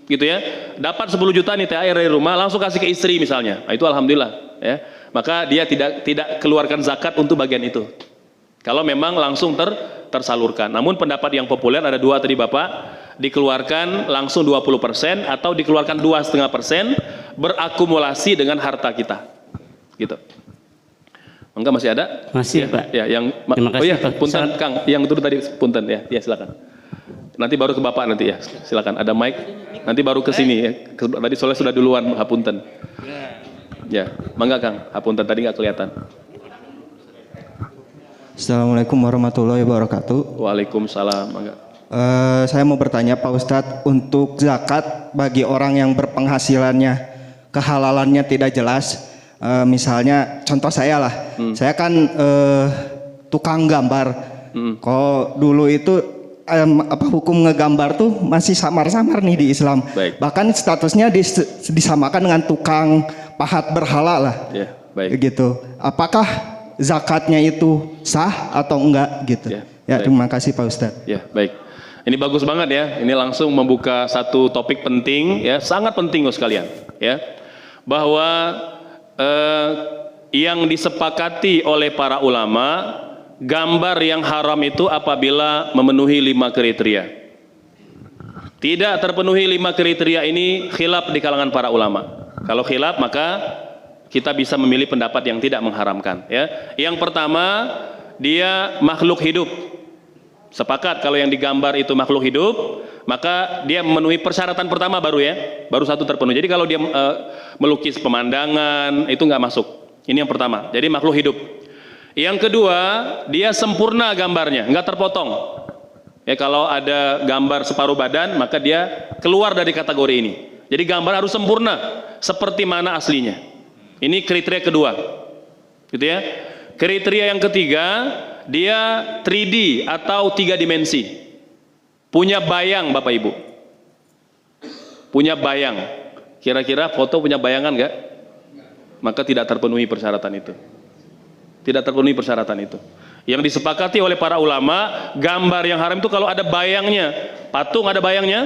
gitu ya. Dapat 10 juta nih THR dari rumah, langsung kasih ke istri misalnya, nah, itu alhamdulillah ya. Maka dia tidak keluarkan zakat untuk bagian itu. Kalau memang langsung tersalurkan. Namun pendapat yang populer ada dua tadi Bapak, dikeluarkan langsung 20% atau dikeluarkan 2,5% berakumulasi dengan harta kita. Gitu. Enggak masih ada? Masih ya, Pak. Ya, yang terima kasih, oh ya, Pak. punten Kang, yang itu tadi punten ya. Ya silakan. Nanti baru ke Bapak nanti ya. Silakan. Ada mic. Nanti baru ke sini ya. Tadi soalnya sudah duluan hapunten. Ya, mangga Kang. Hapunten tadi nggak kelihatan. Assalamualaikum warahmatullahi wabarakatuh. Waalaikumsalam. Mangga. Saya mau bertanya Pak Ustadz, untuk zakat bagi orang yang berpenghasilannya kehalalannya tidak jelas, misalnya contoh saya lah, saya kan tukang gambar. Kalau dulu itu hukum ngegambar tuh masih samar-samar nih di Islam. Baik. Bahkan statusnya disamakan dengan tukang pahat berhala lah. Ya, baik. Gitu. Apakah zakatnya itu sah atau enggak gitu? Ya, terima kasih Pak Ustadz. Ya, baik. Ini bagus banget ya. Ini langsung membuka satu topik penting ya, sangat penting sekalian ya. Bahwa yang disepakati oleh para ulama, gambar yang haram itu apabila memenuhi 5 kriteria. Tidak terpenuhi 5 kriteria ini khilaf di kalangan para ulama. Kalau khilaf maka kita bisa memilih pendapat yang tidak mengharamkan, ya. Yang pertama, dia makhluk hidup. Sepakat kalau yang digambar itu makhluk hidup, maka dia memenuhi persyaratan pertama baru, ya. Baru satu terpenuhi. Jadi kalau dia melukis pemandangan itu nggak masuk. Ini yang pertama. Jadi makhluk hidup. Yang kedua, dia sempurna gambarnya, nggak terpotong. Ya, kalau ada gambar separuh badan, maka dia keluar dari kategori ini. Jadi gambar harus sempurna seperti mana aslinya. Ini kriteria kedua, gitu ya. Kriteria yang ketiga, dia 3D atau 3 dimensi, punya bayang, Bapak Ibu, punya bayang. Kira-kira foto punya bayangan nggak? Maka tidak terpenuhi persyaratan itu. Tidak terpenuhi persyaratan itu. Yang disepakati oleh para ulama, gambar yang haram itu kalau ada bayangnya. Patung ada bayangnya,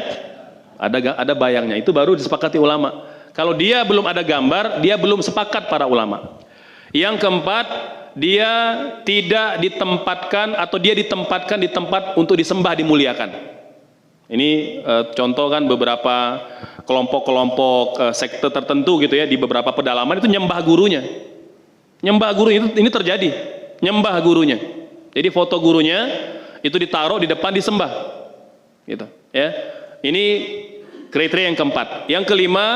ada bayangnya, itu baru disepakati ulama. Kalau dia belum ada gambar, dia belum sepakat para ulama. Yang keempat, dia tidak ditempatkan atau dia ditempatkan di tempat untuk disembah, dimuliakan. Ini contoh kan beberapa kelompok-kelompok sekte tertentu gitu ya, di beberapa pedalaman itu nyembah gurunya. Nyembah guru itu ini terjadi, nyembah gurunya. Jadi foto gurunya itu ditaruh di depan, disembah. Gitu, ya. Ini kriteria yang keempat. Yang kelima,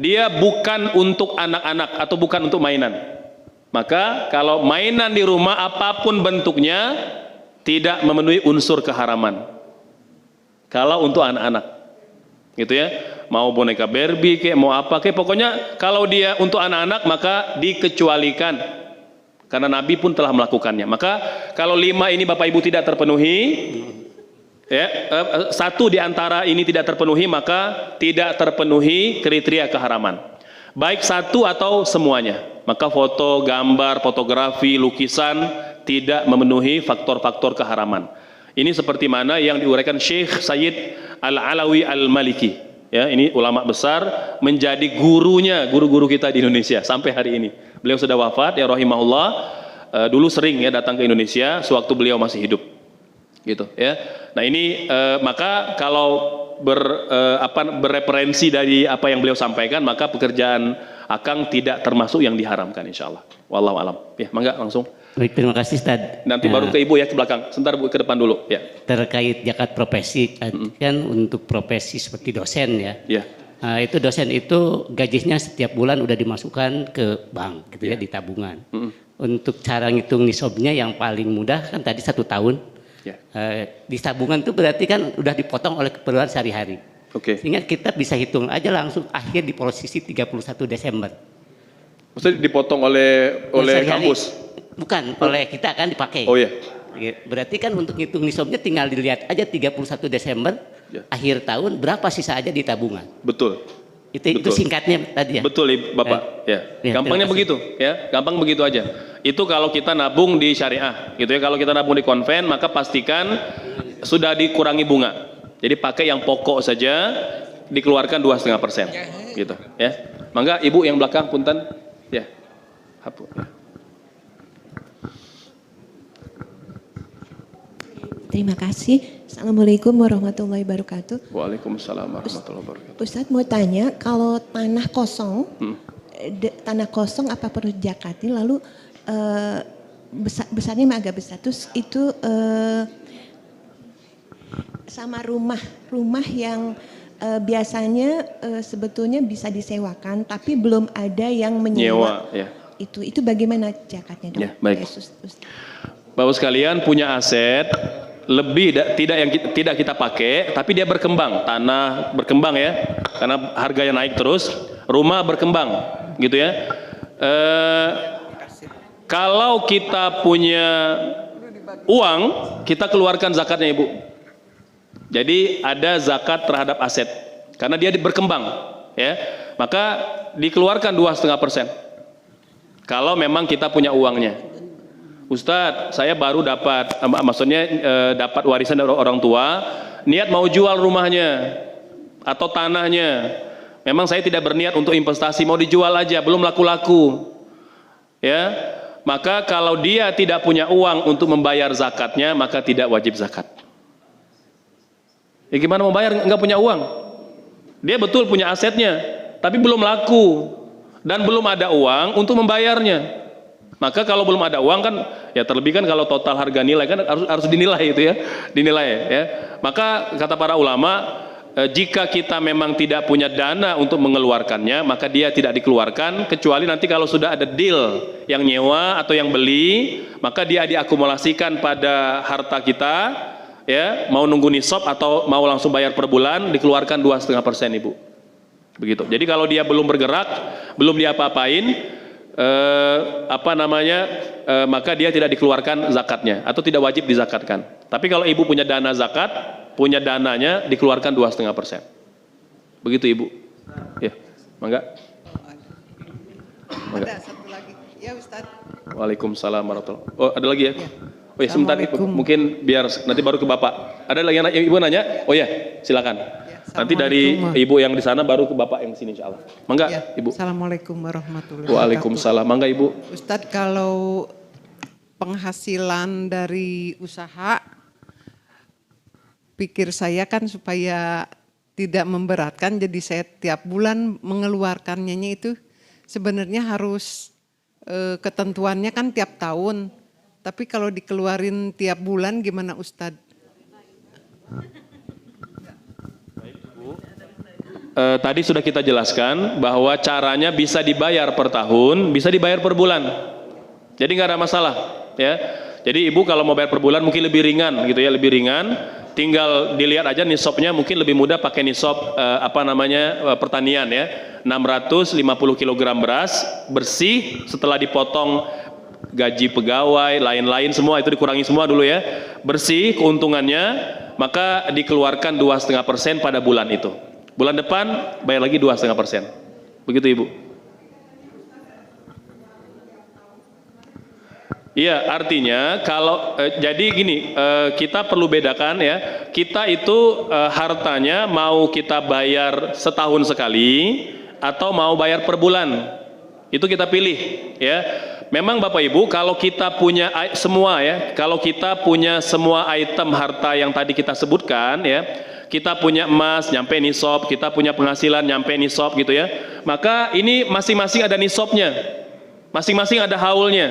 dia bukan untuk anak-anak atau bukan untuk mainan. Maka kalau mainan di rumah apapun bentuknya tidak memenuhi unsur keharaman. Kalau untuk anak-anak, gitu ya, mau boneka Barbie kayak mau apa kayak, pokoknya kalau dia untuk anak-anak maka dikecualikan. Karena Nabi pun telah melakukannya. Maka kalau 5 ini Bapak Ibu tidak terpenuhi, ya, satu di antara ini tidak terpenuhi, maka tidak terpenuhi kriteria keharaman. Baik satu atau semuanya. Maka foto, gambar, fotografi, lukisan tidak memenuhi faktor-faktor keharaman. Ini seperti mana yang diuraikan Syekh Sayyid Al-Alawi Al-Maliki. Ya, ini ulama besar, menjadi gurunya guru-guru kita di Indonesia sampai hari ini. Beliau sudah wafat, ya rahimahullah. Dulu sering ya datang ke Indonesia sewaktu beliau masih hidup. Gitu ya. Nah ini maka kalau bereferensi dari apa yang beliau sampaikan, maka pekerjaan akang tidak termasuk yang diharamkan, insyaallah. Wallahu alam. Ya, mangga langsung. Baik, terima kasih Ustaz. Nanti baru ke Ibu ya, ke belakang. Sebentar Bu, ke depan dulu ya. Terkait zakat profesi kan untuk profesi seperti dosen ya. Ya. Itu dosen itu gajinya setiap bulan udah dimasukkan ke bank gitu ya, di tabungan. Untuk cara ngitung nisabnya yang paling mudah kan tadi 1 tahun. Ya. Di tabungan itu berarti kan udah dipotong oleh keperluan sehari-hari. Oke. Sehingga kita bisa hitung aja langsung akhir di posisi 31 Desember. Maksudnya dipotong oleh kampus? Bukan, oleh kita kan dipakai. Oh ya. Berarti kan untuk hitung nisabnya tinggal dilihat aja 31 Desember Ya. akhir tahun berapa sisa aja di tabungan. Betul. Itu singkatnya tadi ya. Betul Bapak. Ya. Gampangnya begitu ya. Gampang begitu aja. Itu kalau kita nabung di syariah gitu ya. Kalau kita nabung di konven maka pastikan sudah dikurangi bunga. Jadi pakai yang pokok saja, dikeluarkan 2,5% gitu ya. Mangga Ibu yang belakang punten ya. Hapus. Ya. Terima kasih. Assalamualaikum warahmatullahi wabarakatuh. Waalaikumsalam warahmatullahi wabarakatuh. Ustadz mau tanya, kalau tanah kosong, tanah kosong apa perlu zakatnya? Lalu besarnya memang agak besar. Terus itu sama rumah yang biasanya sebetulnya bisa disewakan, tapi belum ada yang menyewa. Ya. Itu bagaimana zakatnya? Ya, baik. Bapak sekalian, punya aset lebih tidak kita pakai, tapi dia berkembang, tanah berkembang ya, karena harganya naik terus, rumah berkembang, gitu ya. Kalau kita punya uang, kita keluarkan zakatnya Ibu. Jadi ada zakat terhadap aset, karena dia berkembang, ya, maka dikeluarkan 2,5%. Kalau memang kita punya uangnya. Ustadz, saya baru dapat, dapat warisan dari orang tua, niat mau jual rumahnya atau tanahnya. Memang saya tidak berniat untuk investasi, mau dijual aja, belum laku-laku. Ya, maka kalau dia tidak punya uang untuk membayar zakatnya, maka tidak wajib zakat. Ya gimana mau bayar, nggak punya uang. Dia betul punya asetnya, tapi belum laku dan belum ada uang untuk membayarnya. Maka kalau belum ada uang kan, ya terlebih kan kalau total harga nilai kan harus dinilai itu ya, dinilai ya. Maka kata para ulama, jika kita memang tidak punya dana untuk mengeluarkannya, maka dia tidak dikeluarkan, kecuali nanti kalau sudah ada deal yang nyewa atau yang beli, maka dia diakumulasikan pada harta kita, ya, mau nunggu nisab atau mau langsung bayar per bulan, dikeluarkan 2,5% Ibu. Begitu. Jadi kalau dia belum bergerak, belum diapa-apain, maka dia tidak dikeluarkan zakatnya atau tidak wajib dizakatkan. Tapi kalau Ibu punya dana zakat, punya dananya, dikeluarkan 2,5%. Begitu Ibu. Ya, mangga. Ada satu lagi. Ya Ustaz. Waalaikumsalam warahmatullahi wabarakatuh. Oh, ada lagi ya? Oh ya, sebentar mungkin biar nanti baru ke Bapak. Ada lagi yang Ibu nanya? Oh ya, silakan. Nanti dari Ibu yang di sana baru ke Bapak yang di sini insyaallah. Mangga Ya, Ibu. Assalamualaikum warahmatullahi wabarakatuh. Waalaikumsalam. Mangga Ibu. Ustadz, kalau penghasilan dari usaha, pikir saya kan supaya tidak memberatkan, jadi saya tiap bulan mengeluarkannya itu sebenarnya harus ketentuannya kan tiap tahun. Tapi kalau dikeluarin tiap bulan gimana Ustadz? Tadi sudah kita jelaskan bahwa caranya bisa dibayar per tahun, bisa dibayar per bulan. Jadi nggak ada masalah, ya. Jadi Ibu kalau mau bayar per bulan mungkin lebih ringan, gitu ya, lebih ringan. Tinggal dilihat aja nisabnya, mungkin lebih mudah pakai nisab pertanian ya. 650 kg beras bersih setelah dipotong gaji pegawai, lain-lain semua itu dikurangi semua dulu ya. Bersih keuntungannya, maka dikeluarkan 2,5% pada bulan itu. Bulan depan bayar lagi 2,5%. Begitu Ibu. Iya, artinya kalau jadi gini, kita perlu bedakan ya. Kita itu hartanya mau kita bayar setahun sekali atau mau bayar per bulan. Itu kita pilih ya. Memang Bapak Ibu, kalau kita punya semua ya, kalau kita punya semua item harta yang tadi kita sebutkan ya, kita punya emas nyampe nisab, kita punya penghasilan nyampe nisab gitu ya, maka ini masing-masing ada nisabnya, masing-masing ada haulnya.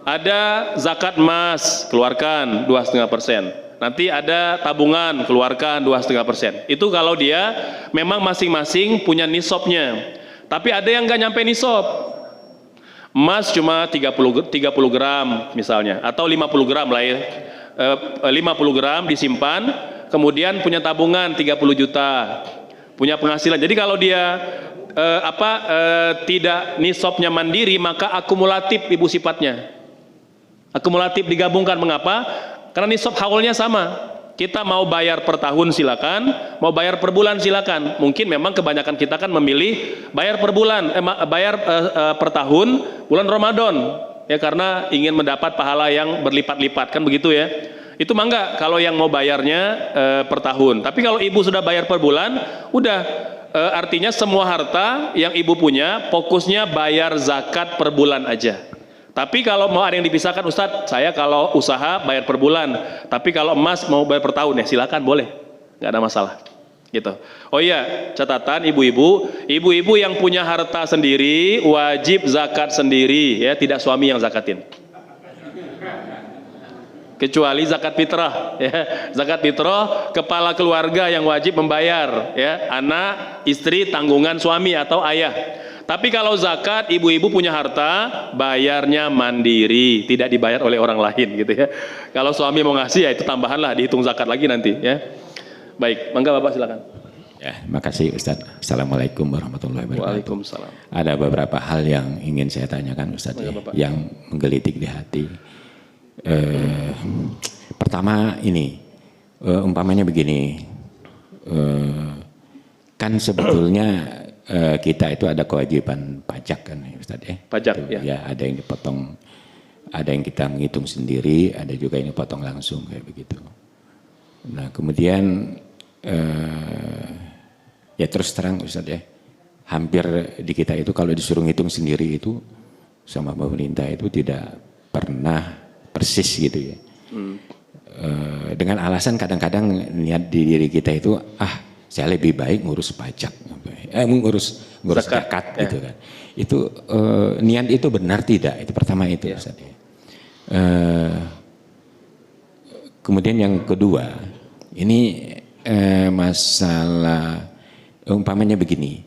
Ada zakat emas, keluarkan 2,5%. Nanti ada tabungan, keluarkan 2,5%. Itu kalau dia memang masing-masing punya nisabnya. Tapi ada yang nggak nyampe nisab. Emas cuma 30 gram misalnya, atau 50 gram lah ya. 50 gram disimpan, kemudian punya tabungan 30 juta. Punya penghasilan. Jadi kalau dia tidak nisabnya mandiri, maka akumulatif Ibu sifatnya. Akumulatif digabungkan, mengapa? Karena nisab haulnya sama. Kita mau bayar per tahun silakan, mau bayar per bulan silakan. Mungkin memang kebanyakan kita kan memilih bayar per bulan, bayar per tahun bulan Ramadan ya, karena ingin mendapat pahala yang berlipat-lipat kan begitu ya. Itu mangga kalau yang mau bayarnya per tahun. Tapi kalau Ibu sudah bayar per bulan, udah artinya semua harta yang Ibu punya fokusnya bayar zakat per bulan aja. Tapi kalau mau ada yang dipisahkan, Ustadz, saya kalau usaha bayar per bulan, tapi kalau emas mau bayar per tahun ya silakan, boleh, nggak ada masalah, gitu. Oh iya, catatan ibu-ibu yang punya harta sendiri wajib zakat sendiri, ya, tidak suami yang zakatin. Kecuali zakat fitrah, ya. Zakat fitrah kepala keluarga yang wajib membayar, ya, anak, istri, tanggungan suami atau ayah. Tapi kalau zakat, ibu-ibu punya harta, bayarnya mandiri, tidak dibayar oleh orang lain, gitu ya. Kalau suami mau ngasih, ya itu tambahan lah, dihitung zakat lagi nanti, ya. Baik, mangga Bapak silakan. Ya, makasih Ustadz. Assalamualaikum warahmatullahi wabarakatuh. Waalaikumsalam. Ada beberapa hal yang ingin saya tanyakan Ustadz, yang menggelitik di hati. Pertama ini, umpamanya begini, kan sebetulnya kita itu ada kewajiban pajak kan Ustadz ya. Pajak itu, ya. Ada yang dipotong, ada yang kita menghitung sendiri, ada juga yang dipotong langsung kayak begitu. Nah kemudian ya terus terang Ustadz ya, hampir di kita itu kalau disuruh ngitung sendiri itu sama pemerintah itu tidak pernah persis gitu ya. dengan alasan kadang-kadang niat di diri kita itu saya lebih baik ngurus pajak, ngurus zakat gitu kan. Itu niat itu benar tidak? Itu pertama itu. Ustaz. Kemudian yang kedua, ini masalah umpamanya begini.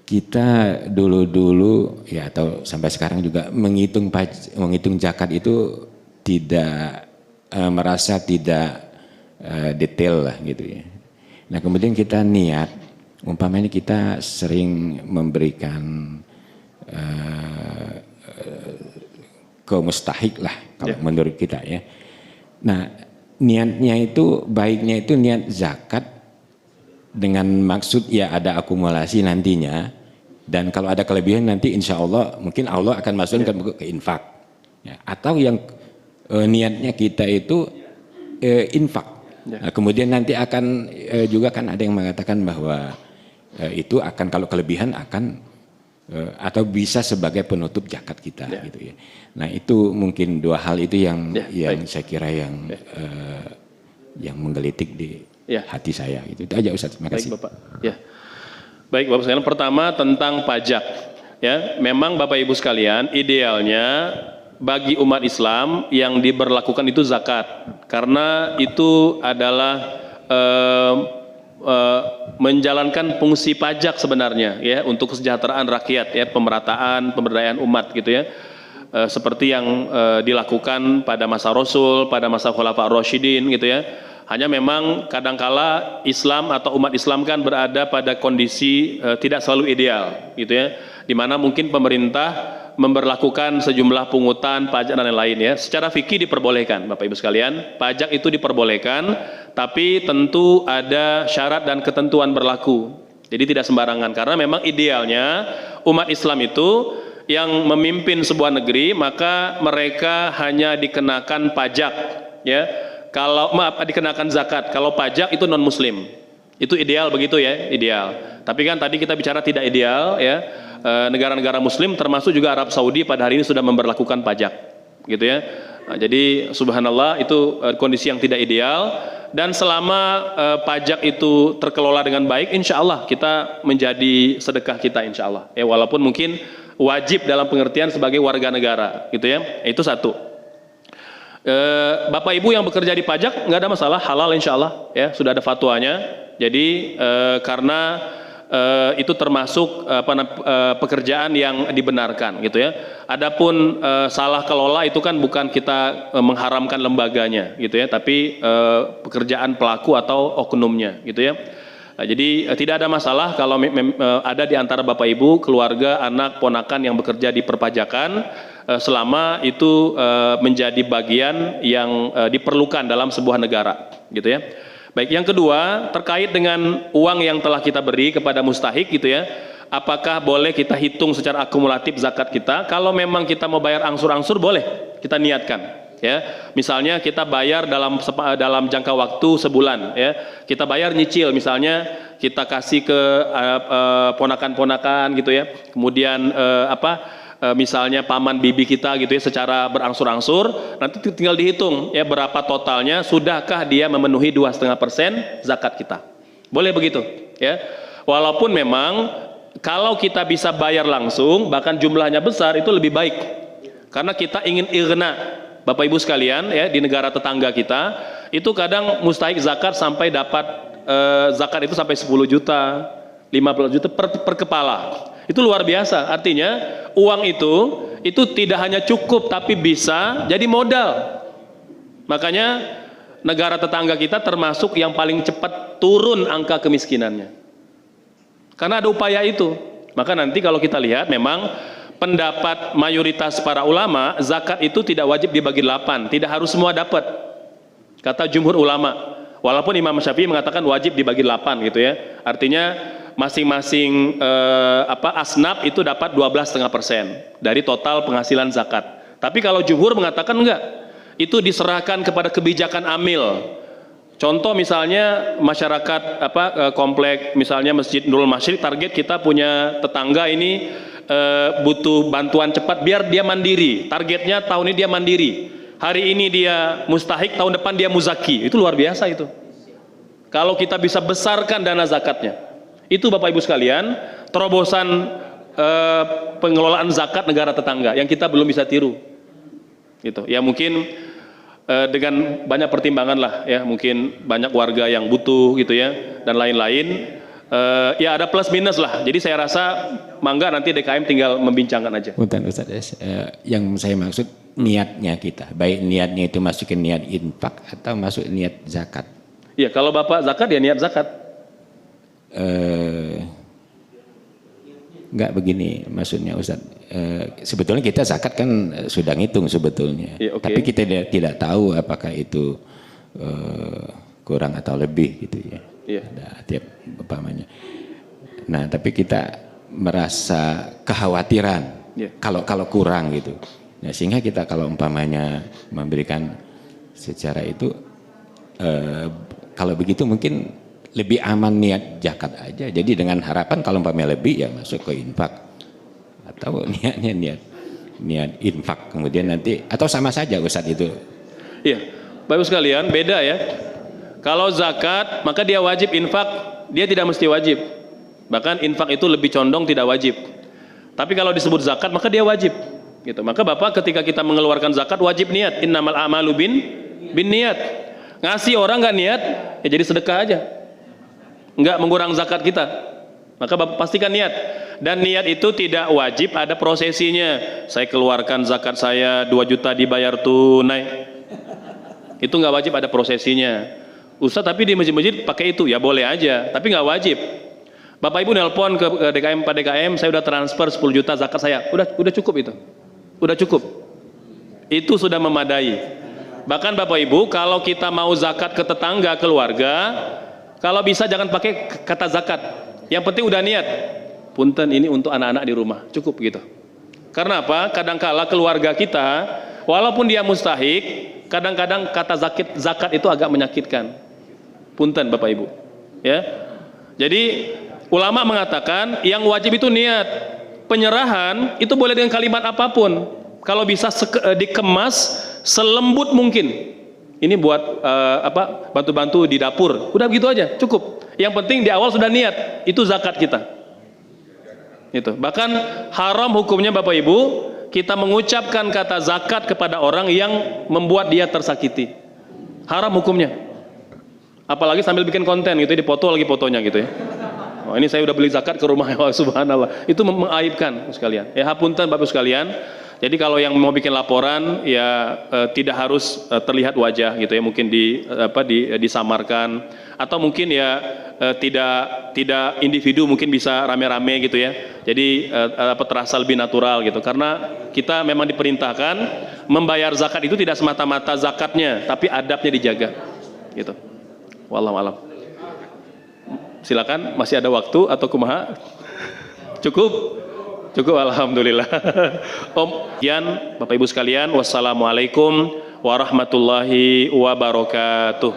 Kita dulu ya atau sampai sekarang juga menghitung zakat itu tidak merasa tidak detail lah gitu ya. Nah kemudian kita niat, umpamanya kita sering memberikan kaum mustahik lah kalau menurut kita ya. Nah niatnya itu baiknya itu niat zakat dengan maksud ya ada akumulasi nantinya. Dan kalau ada kelebihan nanti insya Allah mungkin Allah akan masukkan ke infak. Ya, atau yang niatnya kita itu infak. Nah, kemudian nanti akan juga kan ada yang mengatakan bahwa itu akan kalau kelebihan akan atau bisa sebagai penutup zakat kita gitu ya. Nah itu mungkin dua hal itu yang saya kira yang menggelitik di hati saya. Itu aja Ustaz. Terima kasih. Baik Bapak. Ya. Baik Bapak sekalian, pertama tentang pajak. Ya, memang Bapak Ibu sekalian, idealnya bagi umat Islam yang diberlakukan itu zakat, karena itu adalah menjalankan fungsi pajak sebenarnya, ya, untuk kesejahteraan rakyat, ya, pemerataan, pemberdayaan umat, gitu ya. Seperti yang dilakukan pada masa Rasul, pada masa Khulafaur Rasyidin, gitu ya. Hanya memang kadangkala Islam atau umat Islam kan berada pada kondisi tidak selalu ideal, gitu ya, di mana mungkin pemerintah memberlakukan sejumlah pungutan, pajak dan lain-lain ya. Secara fikih diperbolehkan, Bapak Ibu sekalian, pajak itu diperbolehkan, tapi tentu ada syarat dan ketentuan berlaku. Jadi tidak sembarangan, karena memang idealnya umat Islam itu yang memimpin sebuah negeri, maka mereka hanya dikenakan pajak, ya. Kalau dikenakan zakat, kalau pajak itu non muslim. Itu ideal begitu ya, ideal. Tapi kan tadi kita bicara tidak ideal ya. Negara-negara muslim termasuk juga Arab Saudi pada hari ini sudah memberlakukan pajak. Gitu ya. Nah, jadi subhanallah itu kondisi yang tidak ideal, dan selama pajak itu terkelola dengan baik, insya Allah kita menjadi sedekah kita insya Allah. Ya, walaupun mungkin wajib dalam pengertian sebagai warga negara, gitu ya. Itu satu. Bapak Ibu yang bekerja di pajak nggak ada masalah, halal insya Allah ya, sudah ada fatwanya. Jadi karena itu termasuk pekerjaan yang dibenarkan gitu ya. Adapun salah kelola itu kan bukan kita mengharamkan lembaganya gitu ya, tapi pekerjaan pelaku atau oknumnya gitu ya. Jadi tidak ada masalah kalau ada di antara Bapak Ibu, keluarga, anak, ponakan yang bekerja di perpajakan, selama itu menjadi bagian yang diperlukan dalam sebuah negara, gitu ya. Baik, yang kedua terkait dengan uang yang telah kita beri kepada mustahik, gitu ya. Apakah boleh kita hitung secara akumulatif zakat kita? Kalau memang kita mau bayar angsur-angsur, boleh kita niatkan. Ya, misalnya kita bayar dalam jangka waktu sebulan, ya, kita bayar nyicil, misalnya kita kasih ke ponakan-ponakan gitu ya, kemudian misalnya paman bibi kita gitu ya, secara berangsur-angsur, nanti tinggal dihitung ya berapa totalnya, sudahkah dia memenuhi 2,5% zakat kita, boleh begitu ya. Walaupun memang kalau kita bisa bayar langsung, bahkan jumlahnya besar, itu lebih baik, karena kita ingin irna. Bapak Ibu sekalian ya, di negara tetangga kita itu kadang mustahik zakat sampai dapat zakat itu sampai 10 juta, 15 juta per kepala. Itu luar biasa. Artinya uang itu tidak hanya cukup, tapi bisa jadi modal. Makanya negara tetangga kita termasuk yang paling cepat turun angka kemiskinannya, karena ada upaya itu. Maka nanti kalau kita lihat, memang pendapat mayoritas para ulama, zakat itu tidak wajib dibagi 8, tidak harus semua dapat. Kata jumhur ulama. Walaupun Imam Syafi'i mengatakan wajib dibagi 8 gitu ya. Artinya masing-masing asnaf itu dapat 12,5% dari total penghasilan zakat. Tapi kalau jumhur mengatakan enggak. Itu diserahkan kepada kebijakan amil. Contoh misalnya masyarakat komplek misalnya Masjid Nurul Masyriq, target kita punya tetangga ini butuh bantuan cepat biar dia mandiri. Targetnya tahun ini dia mandiri. Hari ini dia mustahik, tahun depan dia muzaki. Itu luar biasa itu. Kalau kita bisa besarkan dana zakatnya. Itu Bapak Ibu sekalian, terobosan pengelolaan zakat negara tetangga yang kita belum bisa tiru. Gitu. Ya mungkin dengan banyak pertimbangan lah ya, mungkin banyak warga yang butuh gitu ya dan lain-lain. Ya ada plus minus lah. Jadi saya rasa mangga nanti DKM tinggal membincangkan aja. Punten Ustaz, yang saya maksud niatnya kita, baik niatnya itu masukin niat infak atau masuk niat zakat. Iya, kalau Bapak zakat ya niat zakat. Enggak begini maksudnya Ustaz. Sebetulnya kita zakat kan sudah ngitung sebetulnya. Ya, okay. Tapi kita tidak tahu apakah itu kurang atau lebih gitu ya. Iya. Ada tiap umpamanya. Nah, tapi kita merasa kekhawatiran kalau kurang gitu. Nah, sehingga kita kalau umpamanya memberikan secara itu kalau begitu mungkin lebih aman niat zakat aja. Jadi dengan harapan kalau umpamanya lebih ya masuk ke infak. Atau niatnya niat infak kemudian nanti atau sama saja Ustaz itu. Iya. Bapak sekalian, beda ya. Kalau zakat, maka dia wajib infak, dia tidak mesti wajib. Bahkan infak itu lebih condong tidak wajib. Tapi kalau disebut zakat, maka dia wajib. Gitu. Maka Bapak ketika kita mengeluarkan zakat wajib niat. Innamal a'malu bin niat. Ngasih orang nggak niat, ya jadi sedekah aja. Nggak mengurang zakat kita. Maka Bapak pastikan niat. Dan niat itu tidak wajib ada prosesinya. Saya keluarkan zakat saya 2 juta dibayar tunai. Itu nggak wajib ada prosesinya. Ustaz tapi di masjid-masjid pakai itu ya boleh aja, tapi nggak wajib. Bapak Ibu nelpon ke DKM, Pak DKM, saya udah transfer 10 juta zakat saya, udah cukup itu, udah cukup. Itu sudah memadai. Bahkan Bapak Ibu kalau kita mau zakat ke tetangga, keluarga, kalau bisa jangan pakai kata zakat. Yang penting udah niat. Punten ini untuk anak-anak di rumah, cukup gitu. Karena apa? Kadangkala keluarga kita, walaupun dia mustahik, kadang-kadang kata zakat itu agak menyakitkan. Punten Bapak Ibu. Ya. Jadi ulama mengatakan yang wajib itu niat. Penyerahan itu boleh dengan kalimat apapun. Kalau bisa dikemas selembut mungkin. Ini buat bantu-bantu di dapur. Udah begitu aja, cukup. Yang penting di awal sudah niat. Itu zakat kita. Itu. Bahkan haram hukumnya Bapak Ibu, kita mengucapkan kata zakat kepada orang yang membuat dia tersakiti. Haram hukumnya. Apalagi sambil bikin konten gitu, dipoto lagi fotonya gitu ya. Oh, ini saya udah beli zakat ke rumah, ya subhanallah. Itu mengaibkan sekalian. Ya hapunten Bapak Sekalian. Jadi kalau yang mau bikin laporan ya tidak harus terlihat wajah gitu ya, mungkin disamarkan atau mungkin ya tidak individu, mungkin bisa rame-rame gitu ya. Jadi terasa lebih natural gitu. Karena kita memang diperintahkan membayar zakat itu tidak semata-mata zakatnya, tapi adabnya dijaga. Gitu. Wallahu alam. Silakan, masih ada waktu atau kumaha? Cukup? Cukup, alhamdulillah. Om Yan, Bapak Ibu sekalian, wassalamualaikum warahmatullahi wabarakatuh.